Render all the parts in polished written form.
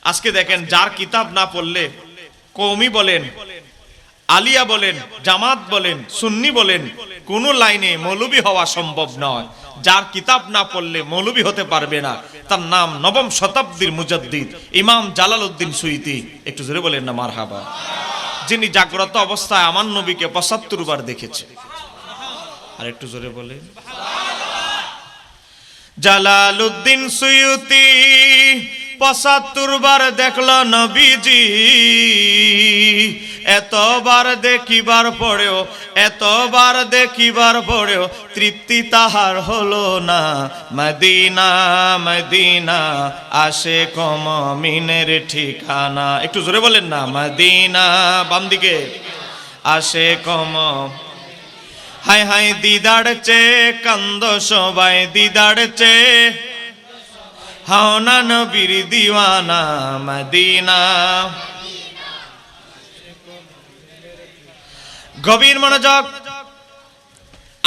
আজকে দেখেন, যার কিতাব না পড়লে কওমি বলেন, আলিয়া বলেন, জামাত বলেন, সুন্নি বলেন, কোন লাইনে মৌলবী হওয়া সম্ভব নয়। যার কিতাব না পড়লে মৌলবী হতে পারবে না। তার নাম নবম শতাব্দীর মুজাদ্দিদ ইমাম জালালউদ্দিন সুয়ুতী। একটু জোরে বলেন না মারহাবা। যিনি জাগ্রত অবস্থায় আমার নবীকে ৭৫ বার দেখেছে। আর একটু জোরে বলেন জালালউদ্দিন সুয়ুতী ৭৫ বার দেখল নবীজি। এতবার দেখিবার পরেও, এতবার দেখিবার পরেও তৃপ্তি তাহার হলো না। মদিনা মদিনা আশিক মুমিনের ঠিকানা। একটু জোরে বলেন না মদিনা। বাম দিকে আশিক হায় হায় দিদার চেয়ে কান্দ সবাই, দিদার চেয়ে হাও না নবীর দিওয়ানা। মদিনা গভীর মনোযোগ।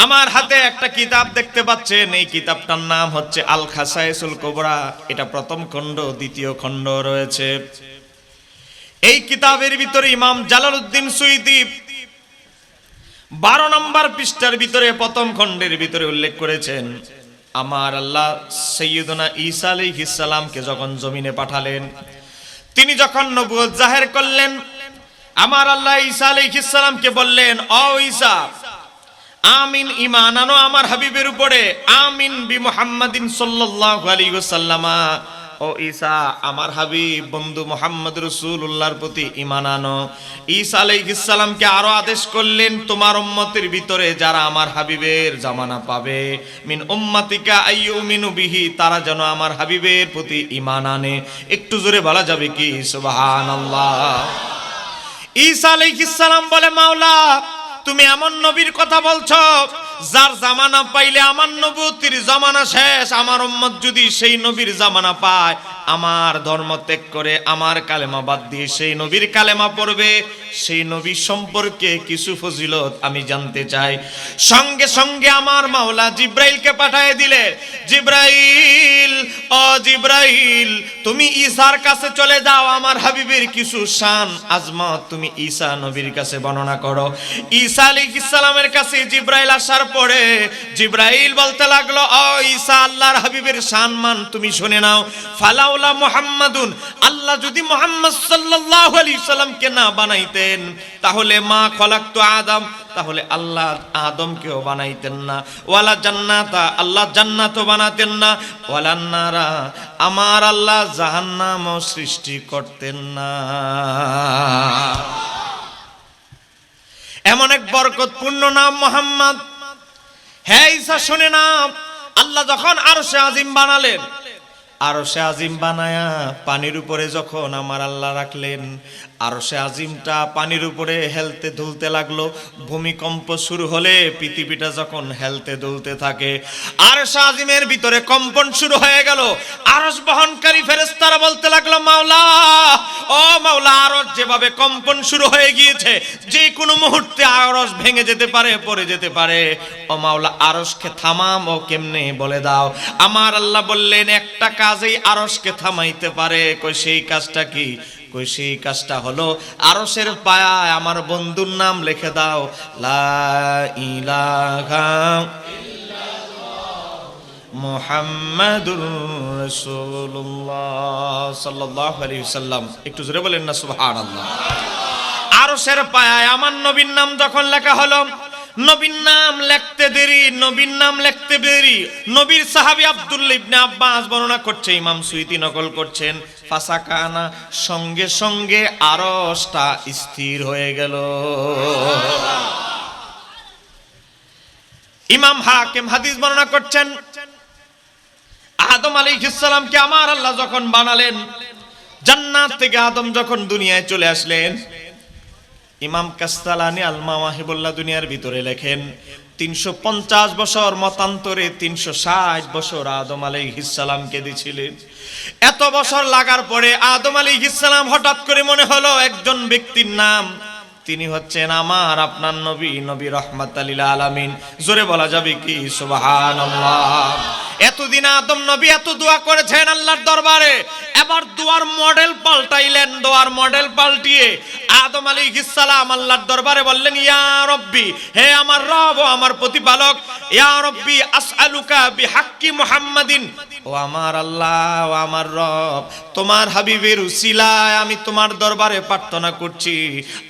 আমার হাতে একটা কিতাব দেখতে পাচ্ছেন, এই কিতাবটার নাম হচ্ছে আল খাসায়েসুল কুবরা। এটা প্রথম খণ্ড, দ্বিতীয় খণ্ড রয়েছে। এই কিতাবের ভিতরে ইমাম জালালউদ্দিন সুয়ুতী 12 নম্বর পৃষ্ঠার ভিতরে প্রথম খণ্ডের ভিতরে উল্লেখ করেছেন, আমার আল্লাহ সাইয়্যিদুনা ঈসা আলাইহিস সালামকে যখন জমিনে পাঠালেন, তিনি যখন নবুয়ত জাহির করলেন, আমার আল্লাহ ঈসা আলাইহিস সালামকে বললেন, ও ঈসা, আমিন ঈমান আনো আমার হাবিবের উপরে, আমিন বি মুহাম্মাদিন সাল্লাল্লাহু আলাইহি ওয়াসাল্লাম। ও ঈসা, আমার হাবিব বন্ধু মুহাম্মদ রাসূলুল্লাহর প্রতি ঈমান আনো। ঈসা আলাইহিস সালামকে আরো আদেশ করলেন, তোমার উম্মতের ভিতরে যারা আমার হাবিবের জামানা পাবে, মিন উম্মাতিকা আইয়ুমিনু বিহি, তারা যেন আমার হাবিবের প্রতি ঈমান আনে। একটু জোরে বলা যাবে কি সুবহানাল্লাহ। ঈসা আলাইহিস সালাম বলে, মাওলা, তুমি এমন নবীর কথা বলছো যার জামানা পাইলে আমার নবুয়তির জামানা শেষ। আমার উম্মত যদি সেই নবীর জামানা পায়, আমার ধর্ম ত্যাগ করে আমার কালেমা বাদ দিয়ে সেই নবীর কালেমা পড়বে, সেই নবী সম্পর্কে কিছু ফজিলত আমি জানতে চাই। সঙ্গে সঙ্গে আমার মাওলা জিব্রাইলকে পাঠিয়ে দিলে, জিব্রাইল, ও জিব্রাইল, তুমি ঈসার কাছে চলে যাও, আমার হাবিবের কিছু শান আজমত তুমি ঈসা নবীর কাছে বর্ণনা করো। ঈসা আলাইহিস সালামের কাছে জিব্রাইল আসার পরে জিব্রাইল বলতে লাগলো, ও ঈসা, আল্লাহর হাবিবের সম্মান তুমি শুনে নাও। ফালাউলা মুহাম্মাদুন, আল্লাহ যদি মুহাম্মদ সাল্লাল্লাহু আলাইহি সাল্লামকে না বানাইতেন, তাহলে মা খলাকতু আদম, তাহলে আল্লাহ আদমকেও বানাইতেন না। ওয়ালা জান্নাতা, আল্লাহ জান্নাতও বানাতেন না। ওয়ালা নারা, আমার আল্লাহ জাহান্নামও সৃষ্টি করতেন না। এমন এক বরকতপূর্ণ নাম মুহাম্মদ। হে ঈসা, শুনে নাও, আল্লাহ যখন আরশে আজিম বানালেন, আরশে আজিম বানায়া পানির উপরে যখন আমার আল্লাহ রাখলেন, আরশে আজিমটা পানির উপরে হেলতে দুলতে লাগলো। ভূমিকম্প শুরু হলে পৃথিবীটা যখন হেলতে দুলতে থাকে, আরশে আজিমের ভিতরে কম্পন শুরু হয়ে গেল। আরশ বহনকারী ফেরেশতারা বলতে লাগলো, মাওলা, ও মাওলা, আরশ যেভাবে কম্পন শুরু হয়ে গিয়েছে, যে কোনো মুহূর্তে আরশ ভেঙে যেতে পারে, পড়ে যেতে পারে। ও মাওলা, আরশকে থামাম ও কেমনে বলে দাও। আমার আল্লাহ বললেন, একটা কাজেই আরশকে থামাইতে পারে। কই সেই কাজটা কি? কই সেই কাজটা হলো আরশের পায়ায় আমার বন্ধুর নাম লিখে দাও, লা ইলাহা ইল্লাল্লাহ মুহাম্মাদুর রাসূলুল্লাহ সাল্লাল্লাহু আলাইহি ওয়াসাল্লাম। একটু জোরে বলেন না সুবহানাল্লাহ। আরশের পায়ায় আমার নবীর নাম যখন লেখা হলো, নবীর নাম লিখতে দেরি, নবীর নাম লিখতে দেরি। নবীর সাহাবী আব্দুল্লাহ ইবনে আব্বাস বর্ণনা করছে, ইমাম সুয়ুতী নকল করছেন, ফাসাকানা, সঙ্গে সঙ্গে আরশটা স্থির হয়ে গেল। ইমাম হাকিম হাদিস বর্ণনা করছেন, আদম আলাইহিস সালামকে আমার আল্লাহ যখন বানালেন, জান্নাত থেকে আদম যখন দুনিয়ায় চলে আসলেন, ইমাম কাস্তালানি আল মাওয়াহিবুল্লাহ দুনিয়ার ভিতরে লেখেন, 350 বছর মতান্তরে 360 বছর আদম আলাইহিস সালামকে দিয়েছিলেন। এত বছর লাগার পরে আদম আলাইহিস সালাম হঠাৎ করে মনে হলো একজন ব্যক্তির নাম, তিনি হচ্ছেন আমার আপনার নবী, নবী রাহমাতাল লিল আলামিন। জোরে বলা যাবে কি সুবহানাল্লাহ। এতদিন আদম নবী এত দোয়া করেছেন আল্লাহর দরবারে, এবার দোয়ার মডেল পাল্টাইলেন। দোয়ার মডেল পাল্টিয়ে আদম আলাইহিস সালাম আল্লাহর দরবারে বললেন, ইয়া রব্বি, হে আমার রব ও আমার প্রতিপালক, ইয়া রব্বি আসআলুকা বিহাক্কি মুহাম্মাদিন, ও আমার আল্লাহ ও আমার রব, তোমার হাবিবের উসিলায় আমি তোমার দরবারে প্রার্থনা করছি,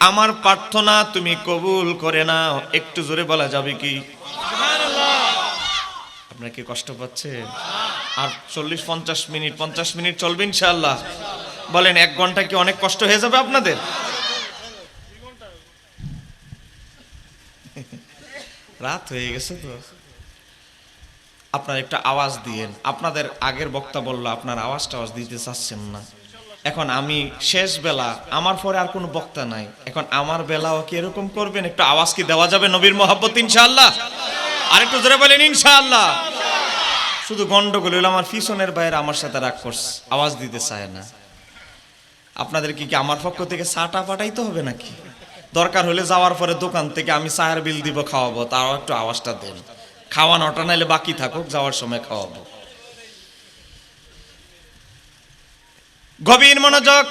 আমার প্রার্থনা তুমি কবুল করে নাও। একটু জোরে বলা যাবে কি সুবহানাল্লাহ? আপনারা কি কষ্ট পাচ্ছেন? আর 40-50 মিনিট, 50 মিনিট চলবে ইনশাআল্লাহ। বলেন 1 ঘন্টা কি অনেক কষ্ট হয়ে যাবে আপনাদের? রাত হয়ে গেছে তো। আপনারা একটা আওয়াজ দিয়েন। আপনাদের আগের বক্তা বলল আপনার আওয়াজ দিতে চাচ্ছেন না। এখন আমি শেষ বেলা, আমার পরে আর কোনো বক্তা নাই, এখন আমার বেলাও কি এরকম করবেন? একটু আওয়াজ কি দেওয়া যাবে নবীর মহব্বত ইনশাআল্লাহ? আর একটু জোরে বলেন ইনশাআল্লাহ। শুধু গন্ডগোল হলো আমার পিছনের বাইরে আমার সাথে রাগ করছে, আওয়াজ দিতে চায় না। আপনাদের কি আমার পক্ষ থেকে চাটা পাঠাইতে হবে নাকি? দরকার হলে যাওয়ার পরে দোকান থেকে আমি চায়ের বিল দিব, খাওয়াবো, তাও একটু আওয়াজটা দেন। খাওয়ানোটা নাইলে বাকি থাকুক, যাওয়ার সময় খাওয়াবো। গভীর মনোযোগ।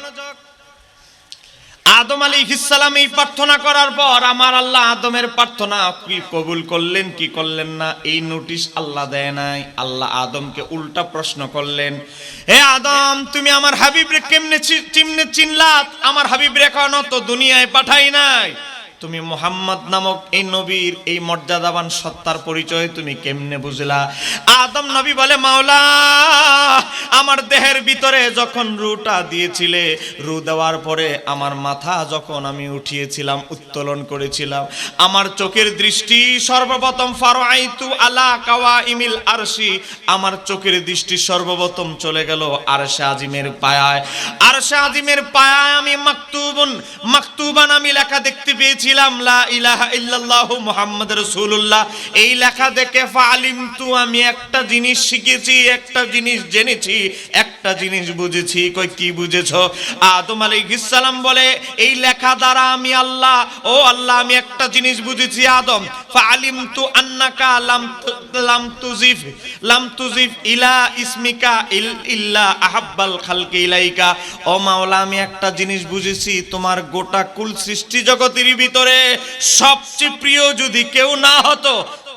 আদম আলাইহিস সালাম এই প্রার্থনা করার পর আমার আল্লাহ আদমের প্রার্থনা কি কবুল করলেন কি করলেন না এই নোটিশ আল্লাহ দেয় নাই। আল্লাহ আদমকে উল্টা প্রশ্ন করলেন, হে আদম, তুমি আমার হাবিবরে কেমনে চিনলা? আমার হাবিবরে এখনো তো দুনিয়ায় পাঠাই নাই, তুমি মুহাম্মদ নামক এই নবীর এই মর্যাদাবান সত্তার পরিচয় তুমি কেমনে বুঝলা? আদম নবী বলে, মাওলা, আমার দেহের ভিতরে যখন রুটা দিয়েছিলে, রু দেওয়ার পরে আমার মাথা যখন আমি উঠিয়েছিলাম, উত্তোলন করেছিলাম, আমার চোখের দৃষ্টি সর্বপ্রথম ফারাইতু আলা কাওয়াইমিল আরশি, আমার চোখের দৃষ্টি সর্বপ্রথম চলে গেল আরশে আজিমের পায়ায়। আরশে আজিমের পায়ায় আমি মাকতুবান আমি লেখা দেখতে পেয়েছি, লা ইলাহা ইল্লাল্লাহু মুহাম্মাদুর রাসূলুল্লাহ। এই লেখা দেখে ফালিমতু, আমি একটা জিনিস শিখেছি, একটা জিনিস জেনেছি, একটা জিনিস বুঝেছি। কই কি বুঝেছো? আদম আলাইহিস সালাম বলে, এই লেখা দ্বারা আমি আল্লাহ, ও আল্লাহ, আমি একটা জিনিস বুঝেছি আদম, ফালিমতু আন্নাকা লাম তুজিফ ইলা ইসমিকা ইল্লা আহাব্বাল খালকি ইলাইকা। ও মাওলা, আমি একটা জিনিস বুঝেছি, তোমার গোটা কুল সৃষ্টি জগতের ভিতরে সবচেয়ে প্রিয় যদি কেউ না হতো,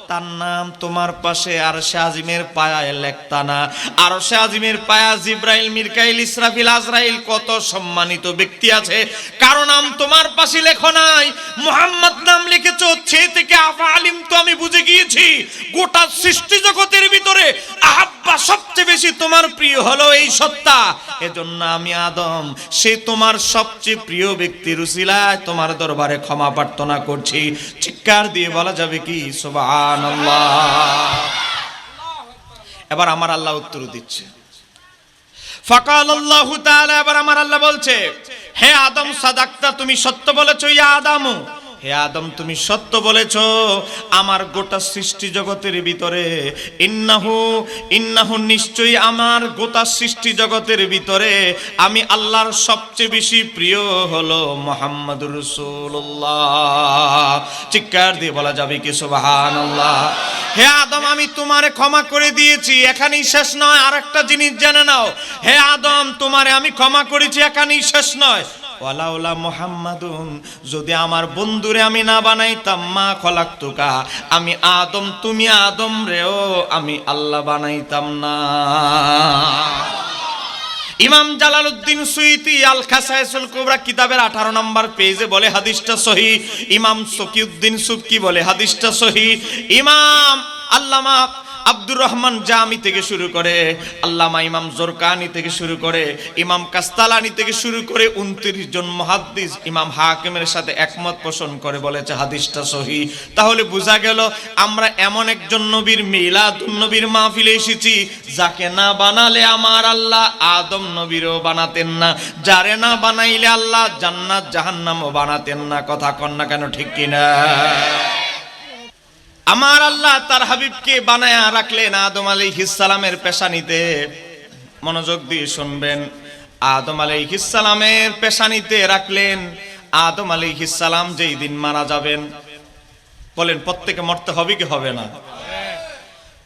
তার নাম তোমার পাশে আরশে আজিমের পায়ায় লেখতা না। আরশে আজিমের পায়া জিব্রাইল, মিকাইল, ইসরাফিল, আজরাইল কত সম্মানিত ব্যক্তি আছে, কারো নাম তোমার পাশে লেখো নাই, মুহাম্মদ নাম লিখেছো। সে থেকে আফালিম তো আমি বুঝে গিয়েছি গোটা সৃষ্টি জগতের ভিতরে আহাব্বা সবচেয়ে বেশি তোমার প্রিয় হলো এই সত্তা। এজন্য আমি আদম, সে তোমার সবচেয়ে প্রিয় ব্যক্তির উসিলায় তোমার দরবারে ক্ষমা প্রার্থনা করছি। চিৎকার দিয়ে বলা যাবে কি সুবহানাল্লাহ? এবার আমার আল্লাহ উত্তর দিচ্ছে। ফাকাল আল্লাহু তাআলা, এবার আমার আল্লাহ বলছে, হে আদম, সাদাক্তা, তুমি সত্য বলেছো। ইয়া আদম, হে আদম, তুমি সত্য বলেছো। আমার গোটা সৃষ্টি জগতের ভিতরে ইন্নাহু নিশ্চয়ই আমার গোটা সৃষ্টি জগতের ভিতরে আমি আল্লাহর সবচেয়ে বেশি প্রিয় হলো মুহাম্মাদুর রাসূলুল্লাহ। চিৎকার দিয়ে বলা যাবে কি সুবহানাল্লাহ? হে আদম, আমি তোমারে ক্ষমা করে দিয়েছি, এখানেই শেষ নয়, আরেকটা জিনিস জেনে নাও। হে আদম, তোমারে আমি ক্ষমা করেছি, এখানেই শেষ নয়। ওয়ালাউলা মুহাম্মাদুন, যদি আমার বন্ধুরে আমি না বানাইতাম, মা খলাকতুকা, আমি আদম, তুমি আদম রেও আমি আল্লাহ বানাইতাম না। ইমাম জালালউদ্দিন সুয়ুতী আল খাসায়েসুল কুবরা কিতাবের 18 নম্বর পেজে বলে হাদিসটা সহিহ। ইমাম সকিউদ্দিন সুবকি বলে হাদিসটা সহিহ। ইমাম আল্লামা আব্দুর রহমান জামি থেকে শুরু করে, আল্লামা ইমাম জরকানি থেকে শুরু করে, ইমাম কাস্তালানি থেকে শুরু করে 29 জন মুহাদ্দিস ইমাম হাকিমের সাথে একমত পোষণ করে বলেছে হাদিসটা সহিহ। তাহলে বোঝা গেল আমরা এমন একজন নবীর মিলাদুন নবীর মাহফিলে এসেছি যাকে না বানালে আমার আল্লাহ আদম নবীরও বানাতেন না, যারে না বানাইলে আল্লাহ জান্নাত জাহান্নামও বানাতেন না। কথা কন না কেন, ঠিক কিনা? আমার আল্লাহ তার হাবিবকে বানায়া রাখলেন আদম আলাইহিস সালামের পেশানিতে। মনোযোগ দিয়ে শুনবেন, আদম আলাইহিস সালামের পেশানিতে রাখলেন। আদম আলাইহিস সালাম যেই দিন মারা যাবেন, বলেন প্রত্যেকে মরতে হবে কি হবে না?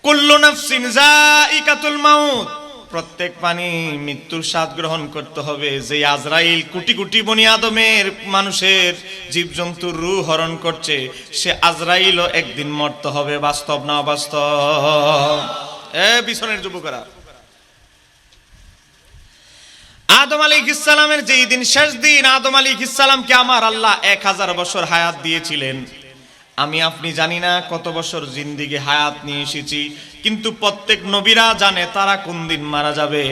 কুল্লু নাফসিন যায়িকাতুল মাউত, প্রত্যেক প্রাণী মৃত্যুর স্বাদ গ্রহণ করতে হবে। যে আজরাইল কোটি কোটি বনি আদমের মানুষের জীবজন্তুর রূহ হরণ করছে, সে আজরাইলও একদিন মরতে হবে। বাস্তব না বাস্তব? বিছনের যুবকরা, আদম আলাইহিস সালামের যেই দিন শেষ দিন, আদম আলাইহিস সালামকে আমার আল্লাহ 1000 বছর হায়াত দিয়েছিলেন। আমি আপনি জানি না কত বছর জিন্দিগি হায়াত নিয়ে এসেছি, কিন্তু প্রত্যেক নবীরা জানে তারা কোন দিন মারা যাবে।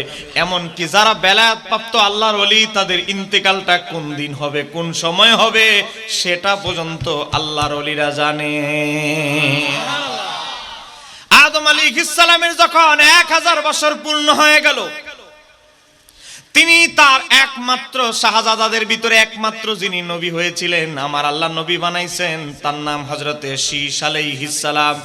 এমনকি যারা বেলায়েত প্রাপ্ত আল্লাহর ওলি, তাদের ইন্তেকালটা কোন দিন হবে, কোন সময় হবে, সেটা পর্যন্ত আল্লাহর ওলিরা জানে। আদম আলাইহিস সালামের যখন 1000 বছর পূর্ণ হয়ে গেল, তিনি তার একমাত্র শাহজাদাদের ভিতরে একমাত্র যিনি নবী হয়েছিলেন, আমার আল্লাহ নবী বানাইছেন, তার নাম হযরতে শীস আলাইহিস সালাম।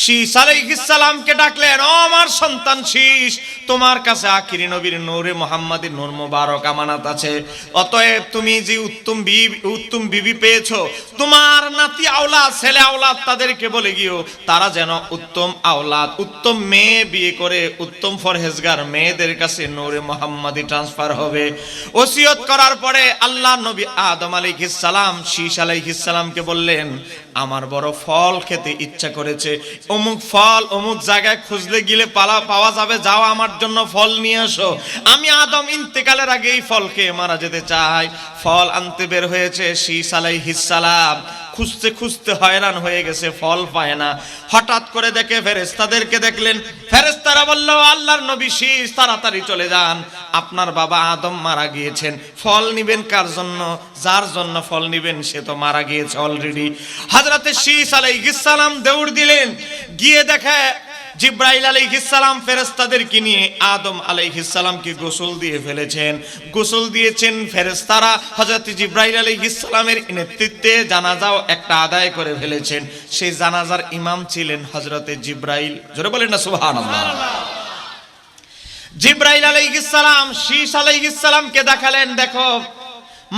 শীস আলাইহিস সালামকে ডাকলেন, ও আমার সন্তান শীস, তোমার কাছে আখিরি নবীর নূরে মুহাম্মাদের নূর মুবারক আমানত আছে। অতএব তুমি যে উত্তম বিবি পেয়েছো, তোমার নাতি আওলাদ, ছেলে আওলাদ, তাদেরকে বলে গিয়েও তারা যেন উত্তম আওলাদ, উত্তম মেয়ে বিয়ে করে উত্তম ফরহেজগার মেয়েদের কাছে নূরে মুহাম্মাদি ট্রান্সফার হবে। ওসিয়ত করার পরে আল্লাহ নবী আদম আলাইহিস সালাম শীস আলাইহিস সালামকে বললেন, আমার বড় ফল খেতে ইচ্ছা করেছে, অমুক ফল অমুক জায়গায় খুঁজলে গিলে পাওয়া যাবে, যাও আমার জন্য ফল নিয়ে আসো। আমি আদম ইন্তেকালের আগে এই ফলকে মারা যেতে চাই। ফল আনতে বের হয়েছে শীস আলাইহিস সালাম, খুঁজতে খুঁজতে হয়রান হয়ে গেছে, ফল পায় না। হঠাৎ করে দেখে ফেরেশতাদেরকে দেখলেন, ফেরেশতারা বলল, আল্লাহর নবী শীস, তাড়াতাড়ি চলে যান, আপনার বাবা আদম মারা গিয়েছেন। ফল নিবেন কার জন্য? যার জন্য ফল নিবেন সে তো মারা গিয়েছে অলরেডি। হযরতে শীস আলাইহিস সালাম দৌড় দিলেন, গিয়ে দেখে জিব্রাইল আলাইহিস সালাম ফেরেশতাদেরকে নিয়ে আদম আলাইহিস সালামকে গোসল দিয়ে ফেলেছেন। গোসল দিয়েছেন ফেরেশতারা, হযরত জিব্রাইল আলাইহিস সালামের নেতৃত্বে জানাজাও একটা আদায় করে ফেলেছেন। সেই জানাজার ইমাম ছিলেন হযরতে জিব্রাইল। জোরে বলেন না সুবহানাল্লাহ। জিব্রাইল আলাইহিস সালাম শীস আলাইহিস সালামকে দেখালেন, দেখো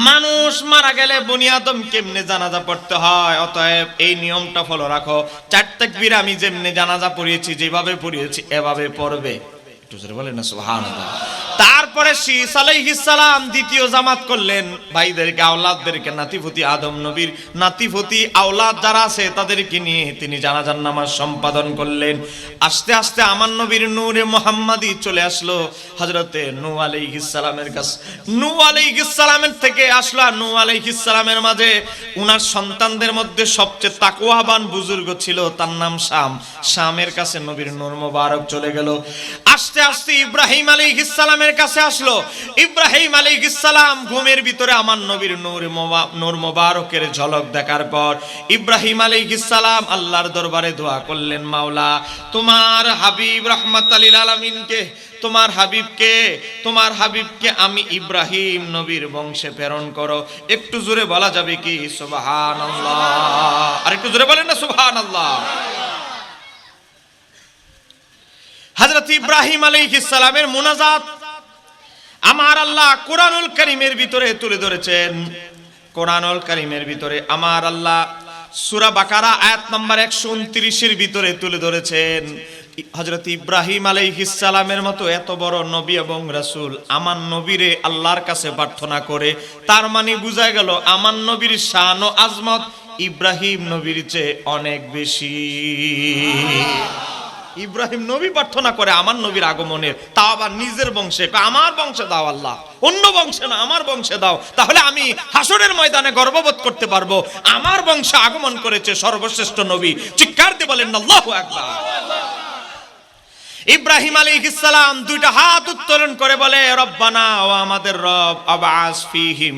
মানুষ মারা গেলে বনি আদম কেমনে জানাজা পড়তে হয়, অতএব এই নিয়মটা ফলো রাখো। 4 তাকবীর আমি যেমনে জানাজা পড়িয়েছি, যেভাবে পড়িয়েছি এভাবে পড়বে। একটু জোরে বলেন না সুবহানাল্লাহ। তারপরে শীস আলাইহিস সালাম দ্বিতীয় জামাত করলেন, ভাইদেরকে, আওলাদদেরকে, নাতিপুতি, আদম নবীর নাতিপুতি আওলাদ যারা আছে তাদেরকে নিয়ে তিনি জানাজার নামাজ সম্পাদন করলেন। আস্তে আস্তে আমার নবীর নূরে মুহাম্মাদি চলে আসলো হযরতে নূহ আলাইহিস সালামের কাছে। নূহ আলাইহিস সালামের থেকে আসলো, নূহ আলাইহিস সালামের মাঝে উনার সন্তানদের মধ্যে সবচেয়ে তাকওয়াবান বুজুর্গ ছিল, তার নাম শাম। শামের কাছে নবীর নূর মুবারক চলে গেল। আস্তে আস্তে ইব্রাহিম আলাইহিস সালামের কাছে আসলো। ইব্রাহিম আলাইহিস সালাম ঘুমের ভিতরে আমার নবীর নূর মুবারকের ঝলক দেখার পর ইব্রাহিম আলাইহিস সালাম আল্লাহর দরবারে দোয়া করলেন, মাওলা তোমার হাবিব রাহমাতাল লিল আলামিনকে, তোমার হাবিবকে আমি ইব্রাহিম নবীর বংশে প্রেরণ করো। একটু জোরে বলা যাবে কি সুবহানাল্লাহ? আর একটু জোরে বলেন না সুবহানাল্লাহ। হযরত ইব্রাহিম আলাইহিস সালামের মুনাজাত আমার আল্লাহ কোরআনুল কারীমের ভিতরে তুলে ধরেছেন। কোরআনুল কারীমের ভিতরে আমার আল্লাহ সূরা বাকারা আয়াত নাম্বার 129 এর ভিতরে তুলে ধরেছেন, হযরত ইব্রাহিম আলাইহিস সালামের মতো এত বড় নবী এবং রাসূল আমার নবীরে আল্লাহর কাছে প্রার্থনা করে, তার মানে বোঝা গেল আমার নবীর শান ও আজমত ইব্রাহিম নবীর চেয়ে অনেক বেশি। ইব্রাহিম নবী প্রার্থনা করে আমার নবীর আগমনের, তা আবার নিজের বংশে, আমার বংশে দাও আল্লাহ, অন্য বংশে না, আমার বংশে দাও, তাহলে আমি হাসরের ময়দানে গর্ববোধ করতে পারবো আমার বংশে আগমন করেছে সর্বশ্রেষ্ঠ নবী। চিৎকার দিয়ে বলেন আল্লাহু আকবার। ইব্রাহিম আলাইহিস সালাম দুইটা হাত উত্তোলন করে বলে, রব্বানা, ও আমাদের রব, আবাস ফিহিম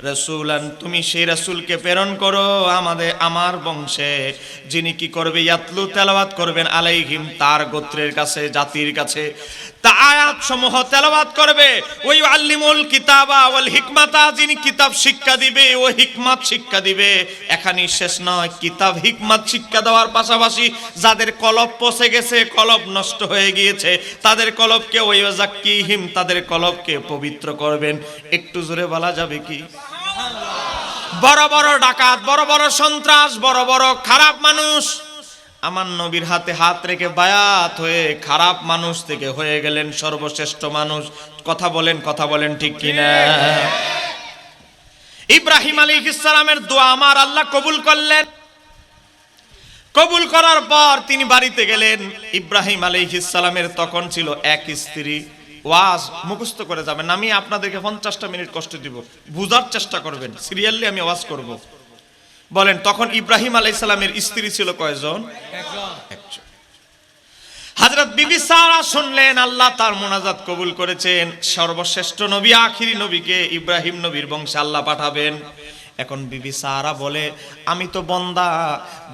রাসূলান, তুমি সেই রাসূলকে প্রেরণ করো আমার বংশে, যিনি কি করবে, ইয়াতলু তেলাওয়াত করবেন, আলাইহিম তার গোত্রের কাছে, জাতির কাছে তা আয়াত সমূহ তেলাওয়াত করবে, ওই আল্লিমুল কিতাবা ওয়াল হিকমাতা, যিনি কিতাব শিক্ষা দিবে ও হিকমত শিক্ষা দিবে। এখানেই শেষ নয়, কিতাব হিকমত শিক্ষা দেওয়ার পাশাপাশি যাদের কলব পচে গেছে, কলব নষ্ট হয়ে গিয়েছে, তাদের কলবকে ওই যাক্কিহিম, তাদের কলবকে পবিত্র করবেন। একটু জোরে বলা যাবে কি? বড় বড় ডাকাত, বড় বড় সন্ত্রাস, বড় বড় খারাপ মানুষ আমার নবীর হাতে হাত রেখে বায়াত হয়ে খারাপ মানুষ থেকে হয়ে গেলেন সর্বশ্রেষ্ঠ মানুষ। কথা বলেন ঠিক কিনা? ইব্রাহিম আলাইহিস সালামের দোয়া আমার আল্লাহ কবুল করলেন। কবুল করার পর তিনি বাড়িতে গেলেন। ইব্রাহিম আলাইহিস সালামের তখন ছিল এক স্ত্রী। ওয়াজ মুখস্থ করে যাবেন, আমি আপনাদেরকে 50টা মিনিট কষ্ট দিব, বুঝার চেষ্টা করবেন, সিরিয়ালি আমি ওয়াজ করব। বলেন, তখন ইব্রাহিম আলাইহিস সালামের স্ত্রী ছিল কয়জন? একজন। হযরত বিবি সারা শুনলেন আল্লাহ তার মুনাজাত কবুল করেছেন, সর্বশ্রেষ্ঠ নবী আখিরি নবীকে ইব্রাহিম নবীর বংশে আল্লাহ পাঠাবেন। এখন বিবি সারা বলে, আমি তো বন্দা,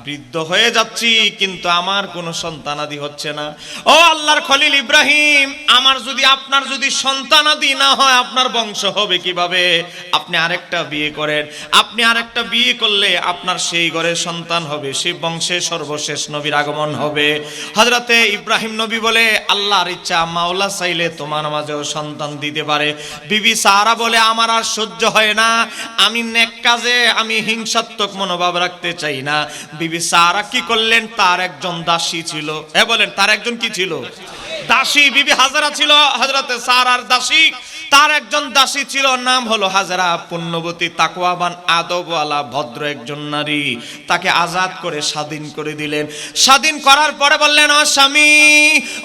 বৃদ্ধ হয়ে যাচ্ছি, কিন্তু আমার কোনো সন্তানাদি হচ্ছে না। ও আল্লাহর খলিল ইব্রাহিম, আমার যদি আপনার যদি সন্তানাদি না হয়, আপনার বংশ হবে কিভাবে? আপনি আরেকটা বিয়ে করেন, আপনি আরেকটা বিয়ে করলে আপনার সেই ঘরে সন্তান হবে, সেই বংশে সর্বশেষ নবীর আগমন হবে। হযরতে ইব্রাহিম নবী বলে, আল্লাহর ইচ্ছা, মাওলা চাইলে তোমার মাঝেও সন্তান দিতে পারে। বিবি সারা বলে, আমার আর সহ্য হয় না, আমি নেক কাজে আমি হিংসাত্মক মনোভাব রাখতে চাই না। বিবি সারা কি করলেন? তার একজন দাসী ছিল। বলেন, তার একজন কি ছিল? দাসী। বিবি হাজরা ছিল হযরতে সারার দাসী। তার একজন দাসী ছিল, নাম হলো হাজরা, পুণ্যবতী, তাকওয়াবান, আদবওয়ালা, ভদ্র একজন নারী। তাকে আজাদ করে স্বাধীন করে দিলেন। স্বাধীন করার পরে বললেন, ও স্বামী,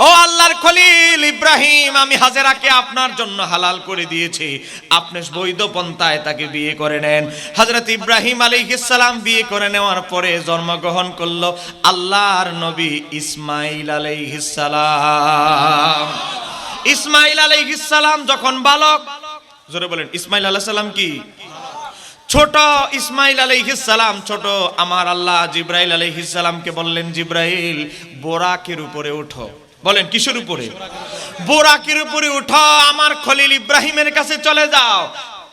ও আল্লাহর খলিল ইব্রাহিম, আমি হাজরাকে আপনার জন্য হালাল করে দিয়েছি, আপনি বৈধ পন্থায় তাকে বিয়ে করে নেন। হযরত ইব্রাহিম আলাইহিস সালাম বিয়ে করে নেওয়ার পরে জন্মগ্রহণ করলো আল্লাহর নবী ইসমাঈল আলাইহিস সালাম। ইসমাঈল আলাইহিস সালাম যখন বালক, জোরে বলেন, ইসমাঈল আলাইহিস সালাম কি ছোট? ইসমাঈল আলাইহিস সালাম ছোট। আমার আল্লাহ জিবরাইল আলাইহিস সালামকে বললেন, জিবরাইল, বোরাকের উপরে ওঠো। বলেন, কিসের উপরে? বোরাকের উপরে ওঠো, আমার খলিল ইব্রাহিমের কাছে চলে যাও।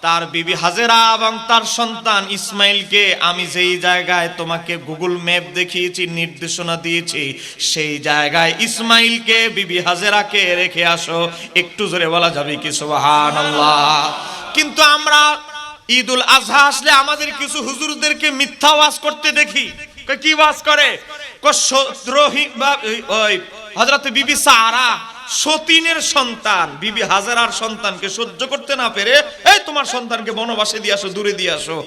তার বিবি হাজেরা এবং তার সন্তান ইসমাইলকে আমি যেই জায়গায় তোমাকে গুগল ম্যাপ দেখিয়েছি, নির্দেশনা দিয়েছি, সেই জায়গায় ইসমাইলকে, বিবি হাজেরাকে রেখে আসো। একটু জোরে বলা যাবে কি সুবহানাল্লাহ? কিন্তু আমরা ঈদুল আজহা আসলে আমাদের কিছু হুজুরদেরকে মিথ্যা ওয়াজ করতে দেখি। কি ওয়াজ করে? হযরত বিবি সারা সতীনের সন্তান, বিবি হাজেরার সন্তানকে সহ্য করতে না পেরে, এই তোমার সন্তানকে বনবাসে দিয়ে আসো, দূরে দিয়ে আসো।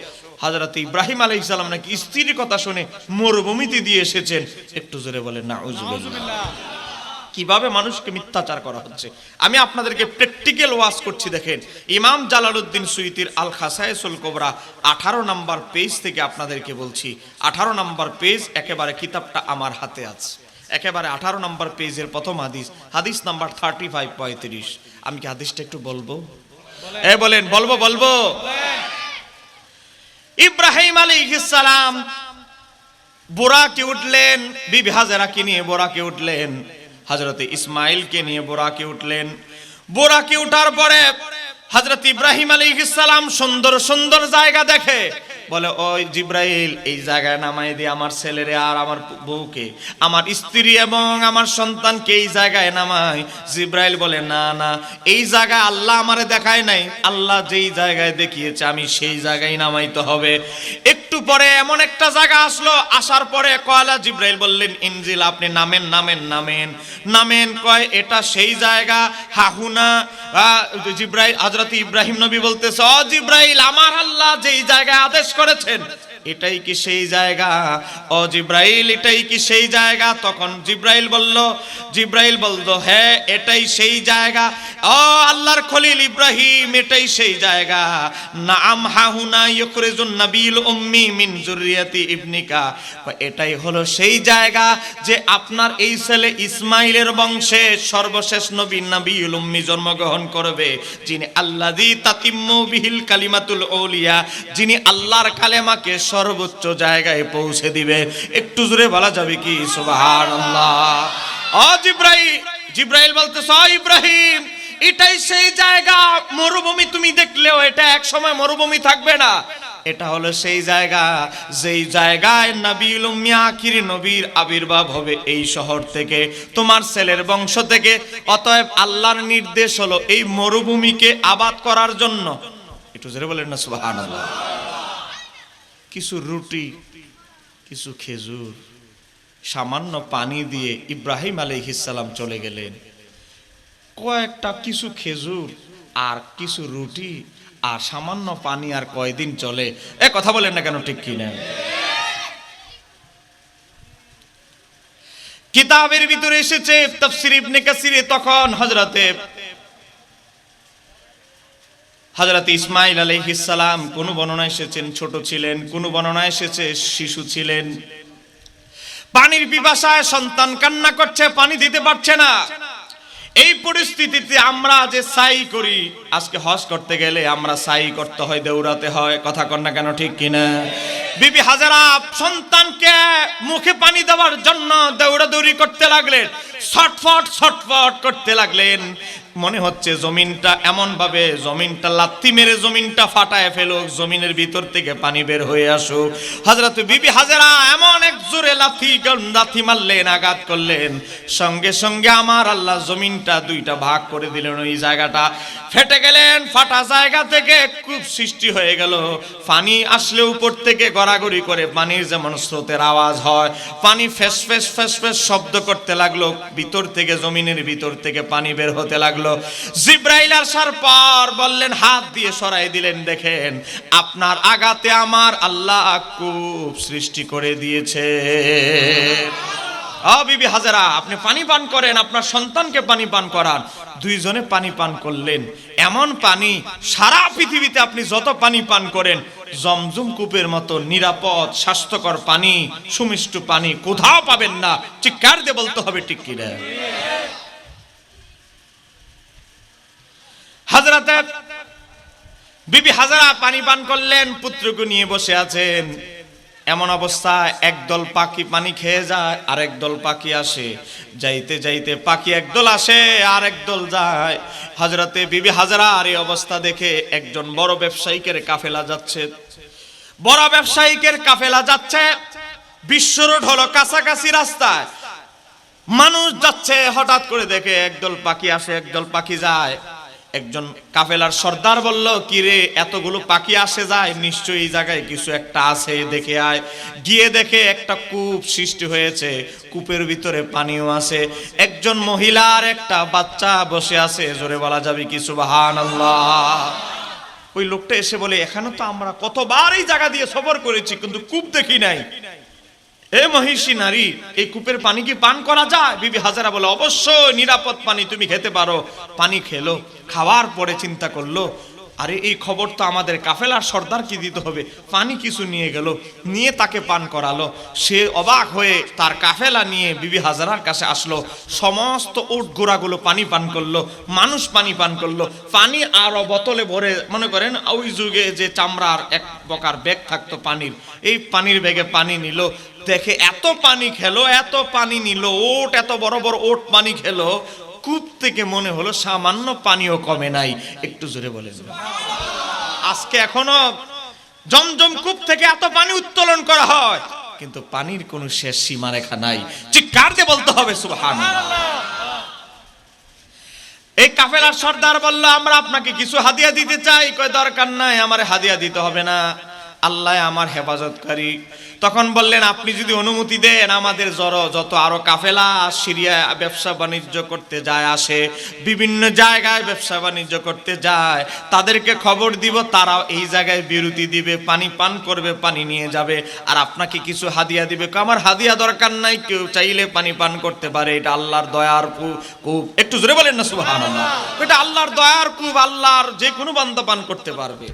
হযরত ইব্রাহিম আলাইহিস সালাম নাকি স্ত্রীর কথা শুনে মরুভূমিতে দিয়ে এসেছেন। একটু জোরে বলেন নাউজুবিল্লাহ। কিভাবে মানুষকে মিথ্যাচার করা হচ্ছে আমি আপনাদেরকে প্র্যাকটিক্যাল ওয়াজ করছি। দেখেন, ইমাম জালালউদ্দিন সুয়ুতির আল খাসায়েসুল কুবরা 18 নম্বর পেজ থেকে আপনাদেরকে বলছি। 18 নম্বর পেজ, একেবারে কিতাবটা আমার হাতে আছে, একেবারে 18 নম্বর পেজের প্রথম হাদিস, হাদিস নাম্বার 35-35। আমি কি হাদিসটা একটু বলবো? বলেন, বলবো। ইব্রাহিম আলাইহিস সালাম বোরাকে উঠলেন, বিবি হাজেরাকে নিয়ে বোরাকে উঠলেন, হযরতে ইসমাইলকে নিয়ে বোরাকে উঠলেন। বোরাকে উঠার পরে হযরত ইব্রাহিম আলাইহিস সালাম সুন্দর সুন্দর জায়গা দেখে, বলে, ওই জিব্রাইল, এই জায়গায় নামাই দিয়ে আমার ছেলেরে আর আমার বউকে, আমার স্ত্রী এবং আমার সন্তানকে এই জায়গায় নামাই। জিব্রাইল বলে, না না, এই জায়গায় আল্লাহ আমারে দেখায় নাই, আল্লাহ যেই জায়গায় দেখিয়েছে আমি সেই জায়গায় নামাইতে হবে। একটু পরে এমন একটা জায়গা আসলো, আসার পরে কয়লা জিব্রাইল বললেন, ইনজিল, আপনি নামেন। কয়, এটা সেই জায়গা, হাহুনা। জিব্রাইল, হযরত ইব্রাহিম নবী বলতেছে, ও জিব্রাইল, আমার আল্লাহ যেই জায়গায় আদেশ করেছেন এটাই কি সেই জায়গা? ও জিব্রাইল, এটাই কি সেই জায়গা? তখন জিব্রাইল বলল, হ্যাঁ, এটাই সেই জায়গা। ও আল্লাহর খলিল ইব্রাহিম, এটাই সেই জায়গা। নাম হাহুনা ইউখরিজুন নাবিয়ুল উম্মি মিন যুররিয়াতি ইবনিকা। এটাই হলো সেই জায়গা যে আপনার এই ছেলে ইসমাইলের বংশে সর্বশেষ নবী নাবিয়ুল উম্মি জন্মগ্রহণ করবে, যিনি আল্লাযী তাতিম্মু বিহিল কালিমাতুল উলিয়া, যিনি আল্লাহর কালেমাকে সর্বোচ্চ জায়গায় পৌঁছে দিবে। একটু জোরে বলা যাবে কি সুবহানাল্লাহ? ও জিব্রাইল বলতেছে, ও ইব্রাহিম, এটাই সেই জায়গা। মরুভূমি তুমি দেখলেও এটা এক সময় মরুভূমি থাকবে না। এটা হলো সেই জায়গা যেই জায়গায় নবীউল উম্মি আখির নবীর আবির্ভাব হবে এই শহর থেকে, তোমার ছেলের বংশ থেকে। অতএব আল্লাহর নির্দেশ হলো এই মরুভূমিকে আবাদ করার জন্য। একটু জোরে বলেন না সুবহানাল্লাহ? কিছু রুটি, কিছু খেজুর, সামান্য পানি দিয়ে ইব্রাহিম আলাইহিস সালাম চলে গেলেন। কয়েকটা কিছু খেজুর আর কিছু রুটি আর সামান্য পানি আর কয়দিন চলে? এ কথা বলেন না কেন, ঠিক কিনা? কিতাবের ভিতরে এসেছে তাফসীর ইবনে কাসিরে, তখন হযরত ইসমাঈল আলাইহিস সালাম কোন বর্ণনায় এসেছেন ছোট ছিলেন, কোন বর্ণনায় এসেছে শিশু ছিলেন। পানির পিপাসায় সন্তান কান্না করছে, পানি দিতে পারছে না। এই পরিস্থিতিতে আমরা যে সাই করি, আজকে হজ করতে গেলে আমরা সাই করতে হয়, দৌড়াতে হয়, কথা কন না কেন, ঠিক কিনা? বিবি হাজারা সন্তানকে মুখে পানি দেওয়ার জন্য দৌড়াদৌড়ি করতে লাগলেন, ছটফট ছটফট করতে লাগলেন। মনে হচ্ছে জমিনটা এমন ভাবে জমিনটা লাথি মেরে জমিনটা ফাটায় ফেলুক, জমিনের ভিতর থেকে পানি বের হয়ে আসুক। হযরত বিবি হাজারা এমন এক জোরে লাথি মারলেন, আঘাত করলেন, সঙ্গে সঙ্গে আমার আল্লাহ জমিনটা দুইটা ভাগ করে দিলেন। ওই জায়গাটা ফেটে গেলেন, ফাটা জায়গা থেকে কূপ সৃষ্টি হয়ে গেল। পানি আসলে উপর থেকে গড়াগড়ি করে পানির যেমন স্রোতের আওয়াজ হয়, পানি ফেস ফেস ফেস ফেস শব্দ করতে লাগলো, ভিতর থেকে জমিনের ভিতর থেকে পানি বের হতে লাগলো। জিব্রাইল আসার পর বললেন, হাত দিয়ে সরাই দিলেন, দেখেন আপনার আঘাতে আমার আল্লাহ কূপ সৃষ্টি করে দিয়েছে। বিবি হাজারা, আপনি পানি পান করেন, আপনার সন্তানকে পানি পান করান। দুইজনে পানি পান করলেন। এমন পানি সারা পৃথিবীতে আপনি যত পানি পান করেন, জমজম কূপের মতো নিরাপদ স্বাস্থ্যকর পানি, সুমিষ্ট পানি কোথাও পাবেন না। চিৎকার দিয়ে বলতে হবে, ঠিক কিনা? হযরত বিবি হাজারা পানি পান করলেন, পুত্রকে নিয়ে বসে আছেন। এমন অবস্থায় একদল পাখি পানি খেয়ে যায়, আর একদল পাখি আসে। যাইতে যাইতে পাখি একদল আসে আর একদল যায়। হযরতে বিবি হাজারার এই অবস্থা দেখে একজন বড় ব্যবসায়িকের কাফেলা যাচ্ছে। বড় ব্যবসায়িকের কাফেলা যাচ্ছে, বিশ্ব রোড হলো, কাছাকাছি রাস্তায় মানুষ যাচ্ছে। হঠাৎ করে দেখে একদল পাখি আসে, একদল পাখি যায়। একজন কাফেলার সর্দার বলল, কি রে, এতগুলো পাখি আসে যায়, নিশ্চয়ই এই জায়গায় কিছু একটা আছে, দেখে আয়। গিয়ে দেখে একটা কূপ সৃষ্টি হয়েছে, কূপের ভিতরে পানিও আছে। একজন মহিলার একটা বাচ্চা বসে আছে, জোরে বলা যাবে কি সুবহানাল্লাহ? ওই লোকটা এসে বলে, এখানে তো আমরা কতবার এই জায়গা দিয়ে সফর করেছি, কিন্তু কূপ দেখি নাই। এ মহিষী নারী, এই কূপের পানি কি পান করা যায়? বিবি হাজারা বলে, অবশ্যই নিরাপদ পানি, তুমি খেতে পারো। পানি খেলো, খাওয়ার পরে চিন্তা করলো, আরে এই খবর তো আমাদের কাফেলার সর্দার কি দিতে হবে। পানি কিছু নিয়ে গেল, নিয়ে তাকে পান করালো। সে অবাক হয়ে তার কাফেলা নিয়ে বিবি হাজারার কাছে আসলো। সমস্ত উট ঘোড়াগুলো পানি পান করলো, মানুষ পানি পান করলো। পানি আরো বোতলে ভরে, মনে করেন ওই যুগে যে চামড়ার এক প্রকার ব্যাগ থাকতো পানির, এই পানির ব্যাগে পানি নিল। দেখে এত পানি খেলো, এত পানি নিল, ওট এত বড় বড় ওট পানি খেলো, কূপ থেকে মনে হলো সামান্য পানিও কমে নাই। একটু জোরে বলে, আজকে এখনো জমজম কূপ থেকে এত পানি উত্তোলন করা হয়, কিন্তু পানির কোনো শেষ সীমারেখা নাই। চিৎকার দিয়ে বলতে হবে সুবহানাল্লাহ। এই কাফেলার সর্দার বলল, আমরা আপনাকে কিছু হাদিয়া দিতে চাই। কয়, দরকার নাই, আমার হাদিয়া দিতে হবে না, আল্লাহ আমার হেফাজতকারী। তখন বললেন, আপনি যদি অনুমতি দেন, আমাদের যত আরো কাফেলা সিরিয়া ব্যবসা বাণিজ্য করতে যায়, আসে, বিভিন্ন জায়গায় ব্যবসা বাণিজ্য করতে যায়, তাদেরকে খবর দিব, তারাও এই জায়গায় বিরতি দিবে, পানি পান করবে, পানি নিয়ে যাবে, আর আপনাকে কিছু হাদিয়া দিবে। আমার হাদিয়া দরকার নাই, কেউ চাইলে পানি পান করতে পারে, এটা আল্লাহর দয়ার কূপ। একটু জোরে বলেন না সুবহানাল্লাহ। এটা আল্লাহর দয়ার কূপ, আল্লাহর যে কোনো বান্দা পান করতে পারবে।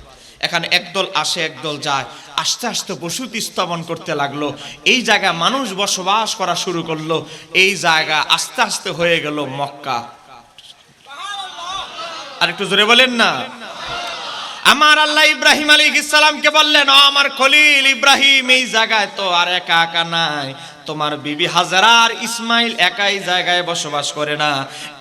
এখানে একদল আসে, একদল যায়। আস্তে আস্তে বসতি স্থাপন করতে লাগলো। এই জায়গায় মানুষ বসবাস করা শুরু করলো। এই জায়গা আস্তে আস্তে হয়ে গেল মক্কা। আর একটু জোরে বলেন না। আমার আল্লাহ ইব্রাহিম আলাইহিস সালামকে বললেন, ও আমার খলিল ইব্রাহিম, এই জায়গায় তো আর একা একা নাই, তোমার বিবি হাজারা আর ইসমাইল একাই জায়গায় বসবাস করে না।